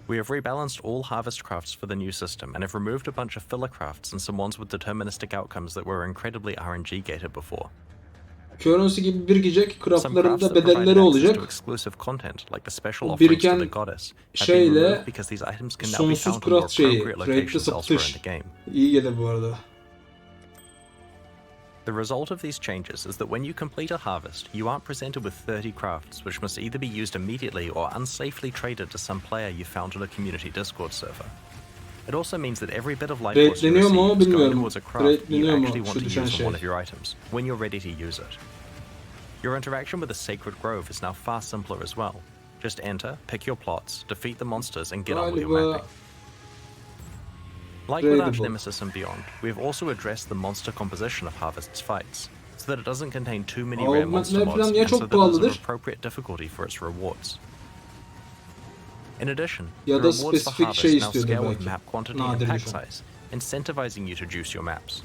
[SPEAKER 1] We have rebalanced all harvest crafts for the new system and have removed a bunch of filler crafts and some ones with deterministic outcomes that were incredibly RNG gated before.
[SPEAKER 2] currency gibi birikecek.
[SPEAKER 1] Some crafts
[SPEAKER 2] Craftlarında
[SPEAKER 1] that provide
[SPEAKER 2] bedelleri
[SPEAKER 1] access to
[SPEAKER 2] olacak.
[SPEAKER 1] exclusive content, like the special
[SPEAKER 2] Bu
[SPEAKER 1] offerings to the
[SPEAKER 2] biriken
[SPEAKER 1] goddess, have been
[SPEAKER 2] şeyle
[SPEAKER 1] removed because these items can now be
[SPEAKER 2] sonsuz
[SPEAKER 1] found in more
[SPEAKER 2] craft şeyi.
[SPEAKER 1] appropriate
[SPEAKER 2] Trade'de
[SPEAKER 1] locations elsewhere in
[SPEAKER 2] satış.
[SPEAKER 1] the game.
[SPEAKER 2] İyi gelir bu arada.
[SPEAKER 1] The result of these changes is that when you complete a harvest, you aren't presented with 30 crafts which must either be used immediately or unsafely traded to some player you found in a community Discord server. It also means that every bit of life force you
[SPEAKER 2] Raidleniyor mu
[SPEAKER 1] receive is going
[SPEAKER 2] bilmiyorum.
[SPEAKER 1] towards a craft you
[SPEAKER 2] Raidleniyor mu
[SPEAKER 1] actually want
[SPEAKER 2] şu
[SPEAKER 1] to
[SPEAKER 2] düşen
[SPEAKER 1] use on
[SPEAKER 2] şey?
[SPEAKER 1] one of your items, when you're ready to use it. Your interaction with the Sacred Grove is now far simpler as well. Just enter, pick your plots, defeat the monsters, and get on with your
[SPEAKER 2] Galiba
[SPEAKER 1] mapping. Like with
[SPEAKER 2] raidable.
[SPEAKER 1] Archnemesis and beyond, we have also addressed the monster composition of Harvest's fights, so that it doesn't contain too many rare monster
[SPEAKER 2] Augmentler
[SPEAKER 1] mods,
[SPEAKER 2] falan ya
[SPEAKER 1] and so
[SPEAKER 2] çok
[SPEAKER 1] that there's an
[SPEAKER 2] pahalıdır
[SPEAKER 1] appropriate difficulty for its rewards. In addition,
[SPEAKER 2] ya
[SPEAKER 1] the
[SPEAKER 2] da
[SPEAKER 1] rewards for
[SPEAKER 2] spesifik
[SPEAKER 1] Harvest
[SPEAKER 2] şey
[SPEAKER 1] now
[SPEAKER 2] istiyordur
[SPEAKER 1] scale with
[SPEAKER 2] belki.
[SPEAKER 1] map quantity and
[SPEAKER 2] Nadir
[SPEAKER 1] pack
[SPEAKER 2] düşen.
[SPEAKER 1] size, incentivizing you to juice your maps.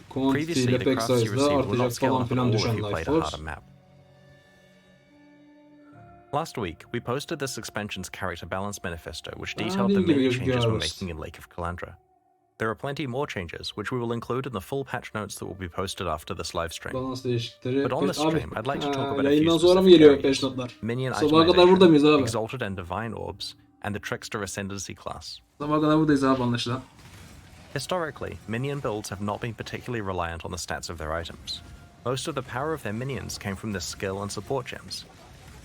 [SPEAKER 2] Quantity
[SPEAKER 1] Previously,
[SPEAKER 2] ile
[SPEAKER 1] the
[SPEAKER 2] pack
[SPEAKER 1] crafts you
[SPEAKER 2] size'da
[SPEAKER 1] received will not
[SPEAKER 2] artacak
[SPEAKER 1] scale
[SPEAKER 2] falan
[SPEAKER 1] up at
[SPEAKER 2] filan
[SPEAKER 1] all if
[SPEAKER 2] düşen
[SPEAKER 1] you
[SPEAKER 2] life
[SPEAKER 1] played a
[SPEAKER 2] force.
[SPEAKER 1] harder map. Last week, we posted this expansion's character balance manifesto, which detailed the
[SPEAKER 2] dediğim gibi
[SPEAKER 1] many
[SPEAKER 2] gözüküyor
[SPEAKER 1] changes we're
[SPEAKER 2] Harvest.
[SPEAKER 1] making in Lake of Kalandra. There are plenty more changes, which we will include in the full patch notes that will be posted after this live stream.
[SPEAKER 2] Balans değişiklikleri.
[SPEAKER 1] But on this
[SPEAKER 2] Abi,
[SPEAKER 1] stream, I'd like to talk about a
[SPEAKER 2] yayından
[SPEAKER 1] few
[SPEAKER 2] sonra mı
[SPEAKER 1] specific
[SPEAKER 2] geliyor
[SPEAKER 1] areas:
[SPEAKER 2] patch notlar?
[SPEAKER 1] Minion
[SPEAKER 2] Sabaha kadar burada mıyız
[SPEAKER 1] itemization,
[SPEAKER 2] abi?
[SPEAKER 1] Exalted and Divine Orbs, and the Trickster Ascendancy class.
[SPEAKER 2] Sabaha kadar buradayız abi anlaşılan.
[SPEAKER 1] Historically, minion builds have not been particularly reliant on the stats of their items. Most of the power of their minions came from their skill and support gems.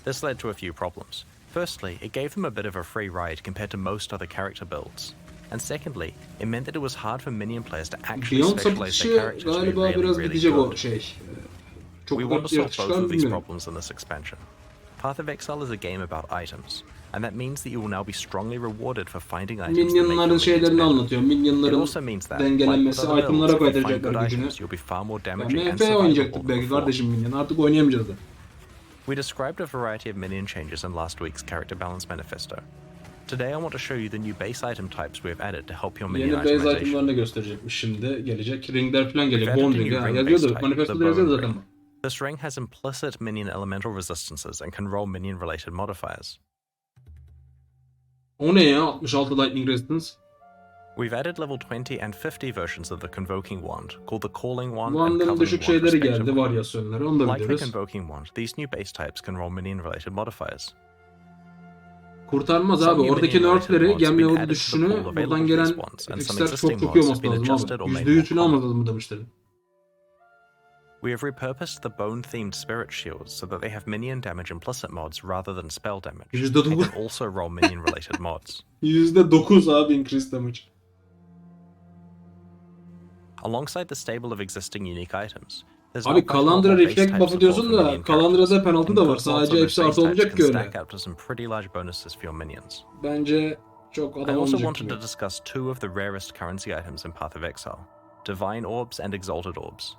[SPEAKER 1] This led to a few problems. Firstly, it gave them a bit of a free ride compared to most other character builds. And secondly, it meant that it was hard for minion players to actually
[SPEAKER 2] Beyond
[SPEAKER 1] specialize their
[SPEAKER 2] satışı
[SPEAKER 1] characters to be
[SPEAKER 2] galiba
[SPEAKER 1] really,
[SPEAKER 2] biraz
[SPEAKER 1] really
[SPEAKER 2] bitecek o
[SPEAKER 1] good.
[SPEAKER 2] şey. Çok
[SPEAKER 1] We want to solve both
[SPEAKER 2] yaratıcılar
[SPEAKER 1] of these
[SPEAKER 2] bilmiyorum.
[SPEAKER 1] problems in this expansion. Path of Exile is a game about items, and that means that you will now be strongly rewarded for finding items that make your
[SPEAKER 2] Minyonların
[SPEAKER 1] minions
[SPEAKER 2] şeylerini
[SPEAKER 1] better.
[SPEAKER 2] anlatıyor.
[SPEAKER 1] It
[SPEAKER 2] Minyonların
[SPEAKER 1] also means that, like
[SPEAKER 2] dengelenmesi,
[SPEAKER 1] with other builds,
[SPEAKER 2] itemlara
[SPEAKER 1] if you find
[SPEAKER 2] kaydıracaklar
[SPEAKER 1] good
[SPEAKER 2] gücünü.
[SPEAKER 1] items, you'll be far more
[SPEAKER 2] Ya
[SPEAKER 1] damaging and
[SPEAKER 2] MF
[SPEAKER 1] survivable
[SPEAKER 2] oynayacaktık
[SPEAKER 1] than
[SPEAKER 2] belki
[SPEAKER 1] before.
[SPEAKER 2] kardeşim Minion. Artık oynayamayacağız da.
[SPEAKER 1] We described a variety of minion changes in last week's character balance manifesto. Today I want to show you the new base item types we have added to help your minion
[SPEAKER 2] Yeni base
[SPEAKER 1] itemization.
[SPEAKER 2] itemlarını gösterecekmiş şimdi. Gelecek. Ringler falan gelecek.
[SPEAKER 1] We've
[SPEAKER 2] Bone
[SPEAKER 1] added a
[SPEAKER 2] ring
[SPEAKER 1] new
[SPEAKER 2] ha.
[SPEAKER 1] ring
[SPEAKER 2] Yazıyordu.
[SPEAKER 1] base type,
[SPEAKER 2] Manifestoda
[SPEAKER 1] the
[SPEAKER 2] yazıyordu
[SPEAKER 1] bone
[SPEAKER 2] zaten.
[SPEAKER 1] ring. This ring has implicit minion elemental resistances and can roll minion-related modifiers.
[SPEAKER 2] O ne ya? 66 Lightning Resistance.
[SPEAKER 1] We've added level 20 and 50 versions of the Convoking Wand, called the Calling Wand and
[SPEAKER 2] Wand'ın
[SPEAKER 1] Covenant
[SPEAKER 2] düşük
[SPEAKER 1] Wand
[SPEAKER 2] şeyleri geldi.
[SPEAKER 1] respectively.
[SPEAKER 2] Varyasyonları. Onu da
[SPEAKER 1] Like the
[SPEAKER 2] biliyoruz.
[SPEAKER 1] Convoking Wand, these new base types can roll minion-related modifiers.
[SPEAKER 2] Kurtarmaz
[SPEAKER 1] Some
[SPEAKER 2] abi.
[SPEAKER 1] new
[SPEAKER 2] Oradaki
[SPEAKER 1] minion-related
[SPEAKER 2] nerfleri,
[SPEAKER 1] mods have
[SPEAKER 2] Game
[SPEAKER 1] been
[SPEAKER 2] level
[SPEAKER 1] added to the
[SPEAKER 2] düşüşünü
[SPEAKER 1] pool available
[SPEAKER 2] buradan
[SPEAKER 1] with
[SPEAKER 2] gelen
[SPEAKER 1] these ones, and some
[SPEAKER 2] fixler
[SPEAKER 1] existing
[SPEAKER 2] çok iyi
[SPEAKER 1] mods
[SPEAKER 2] olması
[SPEAKER 1] have been
[SPEAKER 2] lazım
[SPEAKER 1] adjusted
[SPEAKER 2] abi.
[SPEAKER 1] or made
[SPEAKER 2] %100'ünü
[SPEAKER 1] more common.
[SPEAKER 2] almaz mı demişlerim.
[SPEAKER 1] We have repurposed the bone-themed spirit shields so that they have minion damage implicit mods rather than spell damage. They
[SPEAKER 2] %9.
[SPEAKER 1] can also roll minion-related mods.
[SPEAKER 2] %9 abi increase damage.
[SPEAKER 1] Alongside the stable of existing unique items, there's
[SPEAKER 2] Abi
[SPEAKER 1] now quite a lot
[SPEAKER 2] Kalandra
[SPEAKER 1] more base
[SPEAKER 2] reflect
[SPEAKER 1] types
[SPEAKER 2] buff'ı diyorsun
[SPEAKER 1] support for
[SPEAKER 2] da
[SPEAKER 1] minion
[SPEAKER 2] Kalandra'da
[SPEAKER 1] characters,
[SPEAKER 2] penaltı
[SPEAKER 1] and
[SPEAKER 2] da var.
[SPEAKER 1] good mods
[SPEAKER 2] Sadece
[SPEAKER 1] on
[SPEAKER 2] hepsi
[SPEAKER 1] those
[SPEAKER 2] artı
[SPEAKER 1] base types
[SPEAKER 2] olmayacak ki
[SPEAKER 1] can
[SPEAKER 2] öyle.
[SPEAKER 1] stack up to some pretty large bonuses for your minions.
[SPEAKER 2] Bence çok
[SPEAKER 1] I
[SPEAKER 2] adam
[SPEAKER 1] also
[SPEAKER 2] olmayacak
[SPEAKER 1] wanted
[SPEAKER 2] gibi.
[SPEAKER 1] to discuss two of the rarest currency items in Path of Exile, Divine Orbs and Exalted Orbs.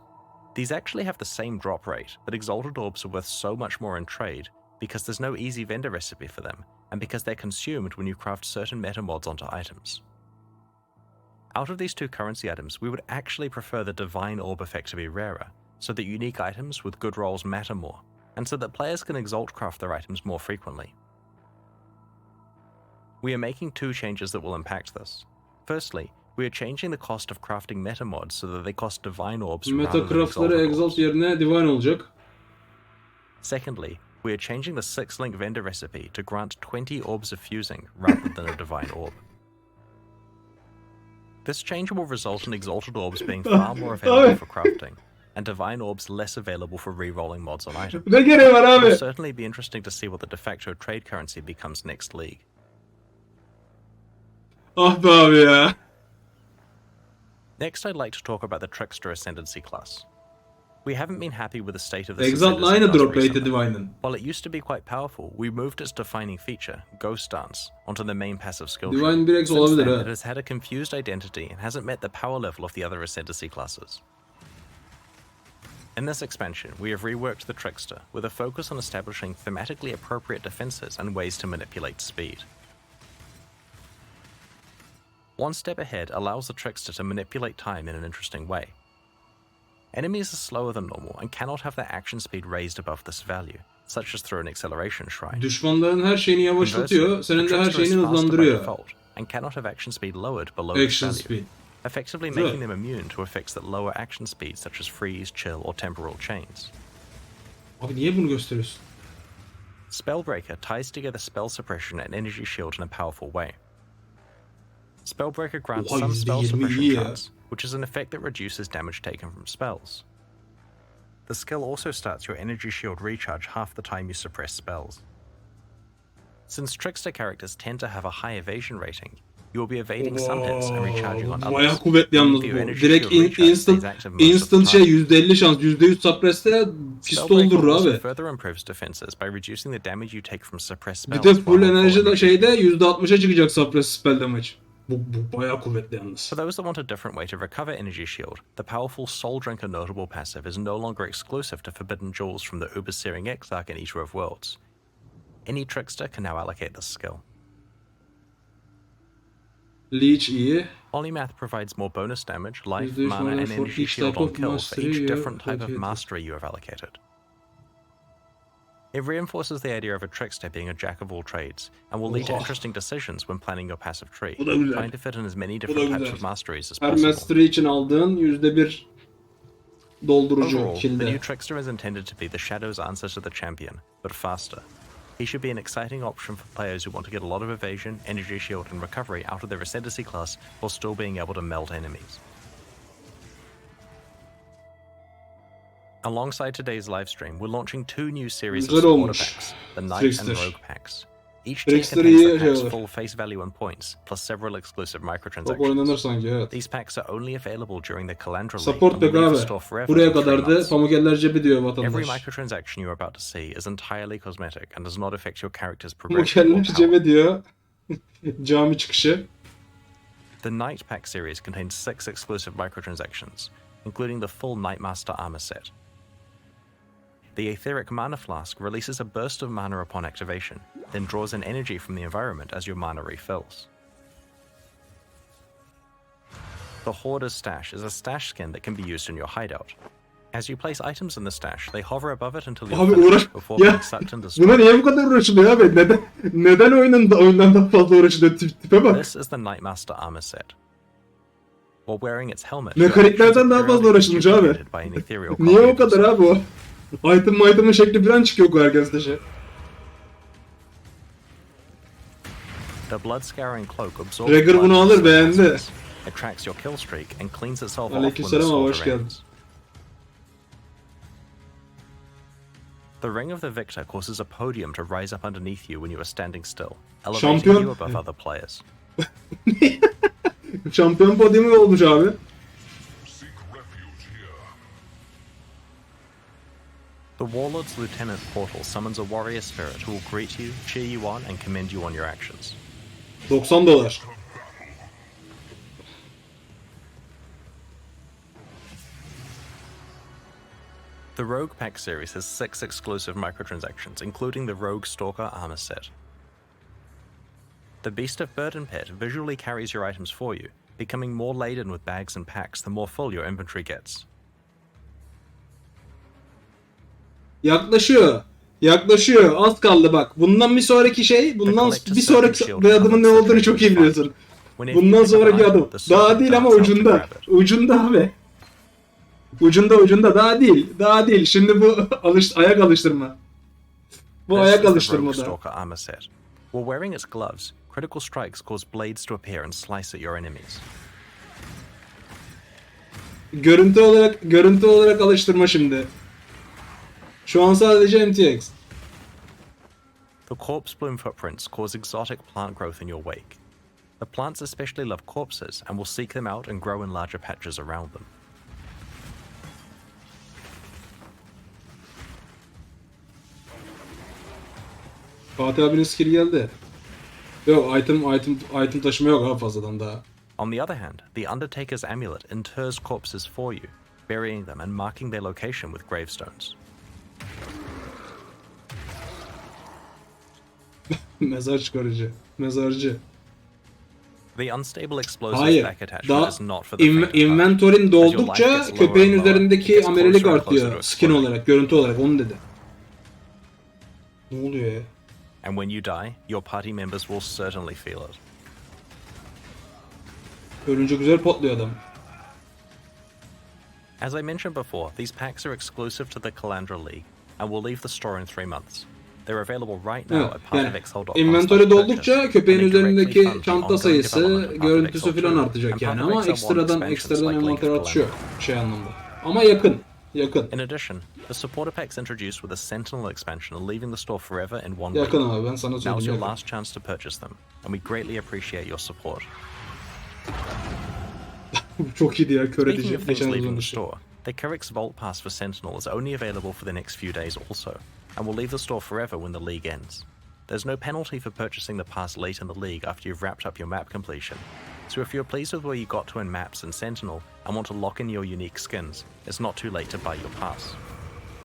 [SPEAKER 1] These actually have the same drop rate, but Exalted Orbs are worth so much more in trade because there's no easy vendor recipe for them, and because they're consumed when you craft certain meta mods onto items. Out of these two currency items, we would actually prefer the Divine Orb effect to be rarer, so that unique items with good rolls matter more, and so that players can exalt craft their items more frequently. We are making two changes that will impact this. Firstly, we are changing the cost of crafting meta mods so that they cost Divine Orbs rather
[SPEAKER 2] Meta
[SPEAKER 1] than
[SPEAKER 2] craftları
[SPEAKER 1] Exalted
[SPEAKER 2] Exalt
[SPEAKER 1] Orbs.
[SPEAKER 2] yerine Divine olacak.
[SPEAKER 1] Secondly, we are changing the 6-link vendor recipe to grant 20 Orbs of Fusing rather than a Divine Orb. This change will result in Exalted Orbs being far more available for crafting, and Divine Orbs less available for re-rolling mods on items.
[SPEAKER 2] Ne gereği var
[SPEAKER 1] It
[SPEAKER 2] abi?
[SPEAKER 1] will certainly be interesting to see what the de facto trade currency becomes next league.
[SPEAKER 2] Ah be abi ya.
[SPEAKER 1] Next, I'd like to talk about the Trickster Ascendancy class. We haven't been happy with the state of this
[SPEAKER 2] Exalt'la
[SPEAKER 1] Ascendancy
[SPEAKER 2] aynı
[SPEAKER 1] class
[SPEAKER 2] drop rate'i
[SPEAKER 1] recently.
[SPEAKER 2] Divine'ın.
[SPEAKER 1] While it used to be quite powerful, we moved its defining feature, Ghost Dance, onto the main passive skill tree.
[SPEAKER 2] Divine 1x
[SPEAKER 1] Since
[SPEAKER 2] olabilir
[SPEAKER 1] then,
[SPEAKER 2] ha.
[SPEAKER 1] it has had a confused identity and hasn't met the power level of the other Ascendancy classes. In this expansion, we have reworked the Trickster with a focus on establishing thematically appropriate defenses and ways to manipulate speed. One step ahead allows the Trickster to manipulate time in an interesting way. Enemies are slower than normal and cannot have their action speed raised above this value, such as through an acceleration shrine.
[SPEAKER 2] Düşmanların her şeyini yavaşlatıyor,
[SPEAKER 1] Conversely,
[SPEAKER 2] senin
[SPEAKER 1] the
[SPEAKER 2] de her
[SPEAKER 1] Trickster is
[SPEAKER 2] şeyini
[SPEAKER 1] faster by
[SPEAKER 2] hızlandırıyor.
[SPEAKER 1] default and cannot have action speed lowered below this
[SPEAKER 2] Action
[SPEAKER 1] value.
[SPEAKER 2] speed.
[SPEAKER 1] effectively making them immune to effects that lower action speeds such as freeze, chill, or temporal chains.
[SPEAKER 2] Abi niye bunu gösteriyorsun?
[SPEAKER 1] Spellbreaker ties together spell suppression and energy shield in a powerful way. Spellbreaker grants some spell suppression chance, which is an effect that reduces damage taken from spells. The skill also starts your energy shield recharge half the time you suppress spells. Since Trickster characters tend to have a high evasion rating, you will be evading some hits and recharging on others.
[SPEAKER 2] Bayağı kuvvetli yalnız bu. Direkt instant şey %50 şans, %100 suppress'te pistol doldurur abi.
[SPEAKER 1] Further improves defenses by reducing the damage you take from suppressed
[SPEAKER 2] Bir
[SPEAKER 1] spells.
[SPEAKER 2] de full enerji de şeyde %60'a çıkacak suppress spell damage. Bu bayağı kuvvetli yalnız.
[SPEAKER 1] For those that want a different way to recover energy shield, the powerful Soul Drinker notable passive is no longer exclusive to forbidden jewels from the Uber-Searing Exarch and Eater of Worlds. Any Trickster can now allocate this skill.
[SPEAKER 2] Leech iyi.
[SPEAKER 1] Polymath provides more bonus damage, life, mana, and energy shield on kill for each different type of mastery you have allocated. It reinforces the idea of a trickster being a jack of all trades, and will lead to interesting decisions when planning your passive tree, trying to fit in as many different types of masteries as possible.
[SPEAKER 2] Her mastery için aldığın %1 doldurucu
[SPEAKER 1] Overall, the
[SPEAKER 2] kill'de.
[SPEAKER 1] new trickster is intended to be the Shadow's answer to the champion, but faster. He should be an exciting option for players who want to get a lot of evasion, energy shield, and recovery out of their Ascendancy class while still being able to melt enemies. Alongside today's livestream, we're launching 2 new series of supporter packs, the Knight and Rogue packs. Each tier contains the pack's full face value and points, plus several exclusive microtransactions. These packs are only available during the Kalandra Lig
[SPEAKER 2] Support
[SPEAKER 1] and will
[SPEAKER 2] pek
[SPEAKER 1] leave
[SPEAKER 2] abi.
[SPEAKER 1] the store forever
[SPEAKER 2] Buraya
[SPEAKER 1] in 3
[SPEAKER 2] kadar da
[SPEAKER 1] months.
[SPEAKER 2] pamuk eller cebi diyor vatandaş.
[SPEAKER 1] Every microtransaction you're about to see is entirely cosmetic and does not affect your character's
[SPEAKER 2] Pamuk
[SPEAKER 1] progression or
[SPEAKER 2] eller
[SPEAKER 1] power.
[SPEAKER 2] cebi diyor. Cami çıkışı.
[SPEAKER 1] The Knight pack series contains 6 exclusive microtransactions, including the full Knightmaster armor set. The Aetheric Mana Flask releases a burst of mana upon activation, then draws in energy from the environment as your mana refills. The Hoarder's Stash is a stash skin that can be used in your hideout. As you place items in the stash, they hover above it until you're
[SPEAKER 2] Abi
[SPEAKER 1] finished before
[SPEAKER 2] ya,
[SPEAKER 1] being sucked and destroyed.
[SPEAKER 2] buna niye bu kadar uğraşılıyor abi? Neden oyundan daha fazla uğraşılıyor? Tipe bak.
[SPEAKER 1] This is the Knightmaster armor set. While wearing its helmet,
[SPEAKER 2] Mekaniklerden daha fazla uğraşılmış abi. Niye o kadar abi o? Item'ın şekli falan çıkıyor koyarken stajı.
[SPEAKER 1] The Blood Scouring Cloak absorbs
[SPEAKER 2] Ragger bunu
[SPEAKER 1] blood
[SPEAKER 2] alır,
[SPEAKER 1] from
[SPEAKER 2] beğendi.
[SPEAKER 1] substances. It tracks your kill streak and cleans itself off when the
[SPEAKER 2] Aleykümselam abi, hoş
[SPEAKER 1] slaughter
[SPEAKER 2] geldin.
[SPEAKER 1] ends. The Ring of the Victor causes a podium to rise up underneath you when you are standing still, elevating
[SPEAKER 2] Şampiyon.
[SPEAKER 1] you above other players.
[SPEAKER 2] Şampiyon podyumu olmuş abi.
[SPEAKER 1] The Warlord's Lieutenant Portal summons a warrior spirit who will greet you, cheer you on, and commend you on your actions.
[SPEAKER 2] $90.
[SPEAKER 1] The Rogue Pack series has 6 exclusive microtransactions, including the Rogue Stalker armor set. The Beast of Burden Pit visually carries your items for you, becoming more laden with bags and packs the more full your inventory gets.
[SPEAKER 2] Yaklaşıyor. Yaklaşıyor. Az kaldı bak. Bundan bir sonraki şey, bundan bir sonraki adımın ne olduğunu çok iyi biliyorsun. Bundan sonraki adım. Daha değil ama ucunda. Ucunda abi. Ucunda daha değil. Daha değil. Şimdi bu ayak alıştırma. Bu ayak alıştırma da.
[SPEAKER 1] While wearing its gloves, critical strikes cause blades to appear and slice at your enemies.
[SPEAKER 2] Görüntü olarak alıştırma şimdi. Şu an sadece MTX.
[SPEAKER 1] The corpse bloom footprints cause exotic plant growth in your wake. The plants especially love corpses and will seek them out and grow in larger patches around them.
[SPEAKER 2] Fatih abinin skill geldi. Yok item taşıma yok ha fazladan daha.
[SPEAKER 1] On the other hand, the Undertaker's amulet inters corpses for you, burying them and marking their location with gravestones.
[SPEAKER 2] Mezar çıkarıcı. Mezarcı.
[SPEAKER 1] The unstable explosive back attachment
[SPEAKER 2] Daha
[SPEAKER 1] is not for the faint of heart.
[SPEAKER 2] inventory'in doldukça köpeğin üzerindeki amelelik artıyor. Skin olarak, görüntü olarak onu dedi. Ne oluyor ya?
[SPEAKER 1] And when you die, your party members will certainly feel it.
[SPEAKER 2] Ölünce güzel patlıyor adam.
[SPEAKER 1] As I mentioned before, these packs are exclusive to the Kalandra Lig and will leave the store in 3 months. They're available right now
[SPEAKER 2] Evet,
[SPEAKER 1] at Path of
[SPEAKER 2] yani
[SPEAKER 1] Exile.com.
[SPEAKER 2] inventörü doldukça köpeğin üzerindeki çanta sayısı, görüntüsü falan artacak yani ama ekstradan envanter artışı yok şey anlamda. Ama yakın.
[SPEAKER 1] In addition, the supporter packs introduced with the Sentinel expansion are leaving the store forever in 1 week.
[SPEAKER 2] Yakın abi, ben sana
[SPEAKER 1] Now's
[SPEAKER 2] söyleyeyim,
[SPEAKER 1] your
[SPEAKER 2] yakın.
[SPEAKER 1] last chance to purchase them, and we greatly appreciate your support.
[SPEAKER 2] Çok iyiydi ya, kör
[SPEAKER 1] Speaking
[SPEAKER 2] edici.
[SPEAKER 1] of things
[SPEAKER 2] Geçen
[SPEAKER 1] leaving the
[SPEAKER 2] sezon
[SPEAKER 1] store, the Kyrix Vault Pass for Sentinel is only available for the next few days also, and will leave the store forever when the league ends. There's no penalty for purchasing the pass late in the league after you've wrapped up your map completion, so if you're pleased with where you got to in maps and Sentinel and want to lock in your unique skins, it's not too late to buy your pass.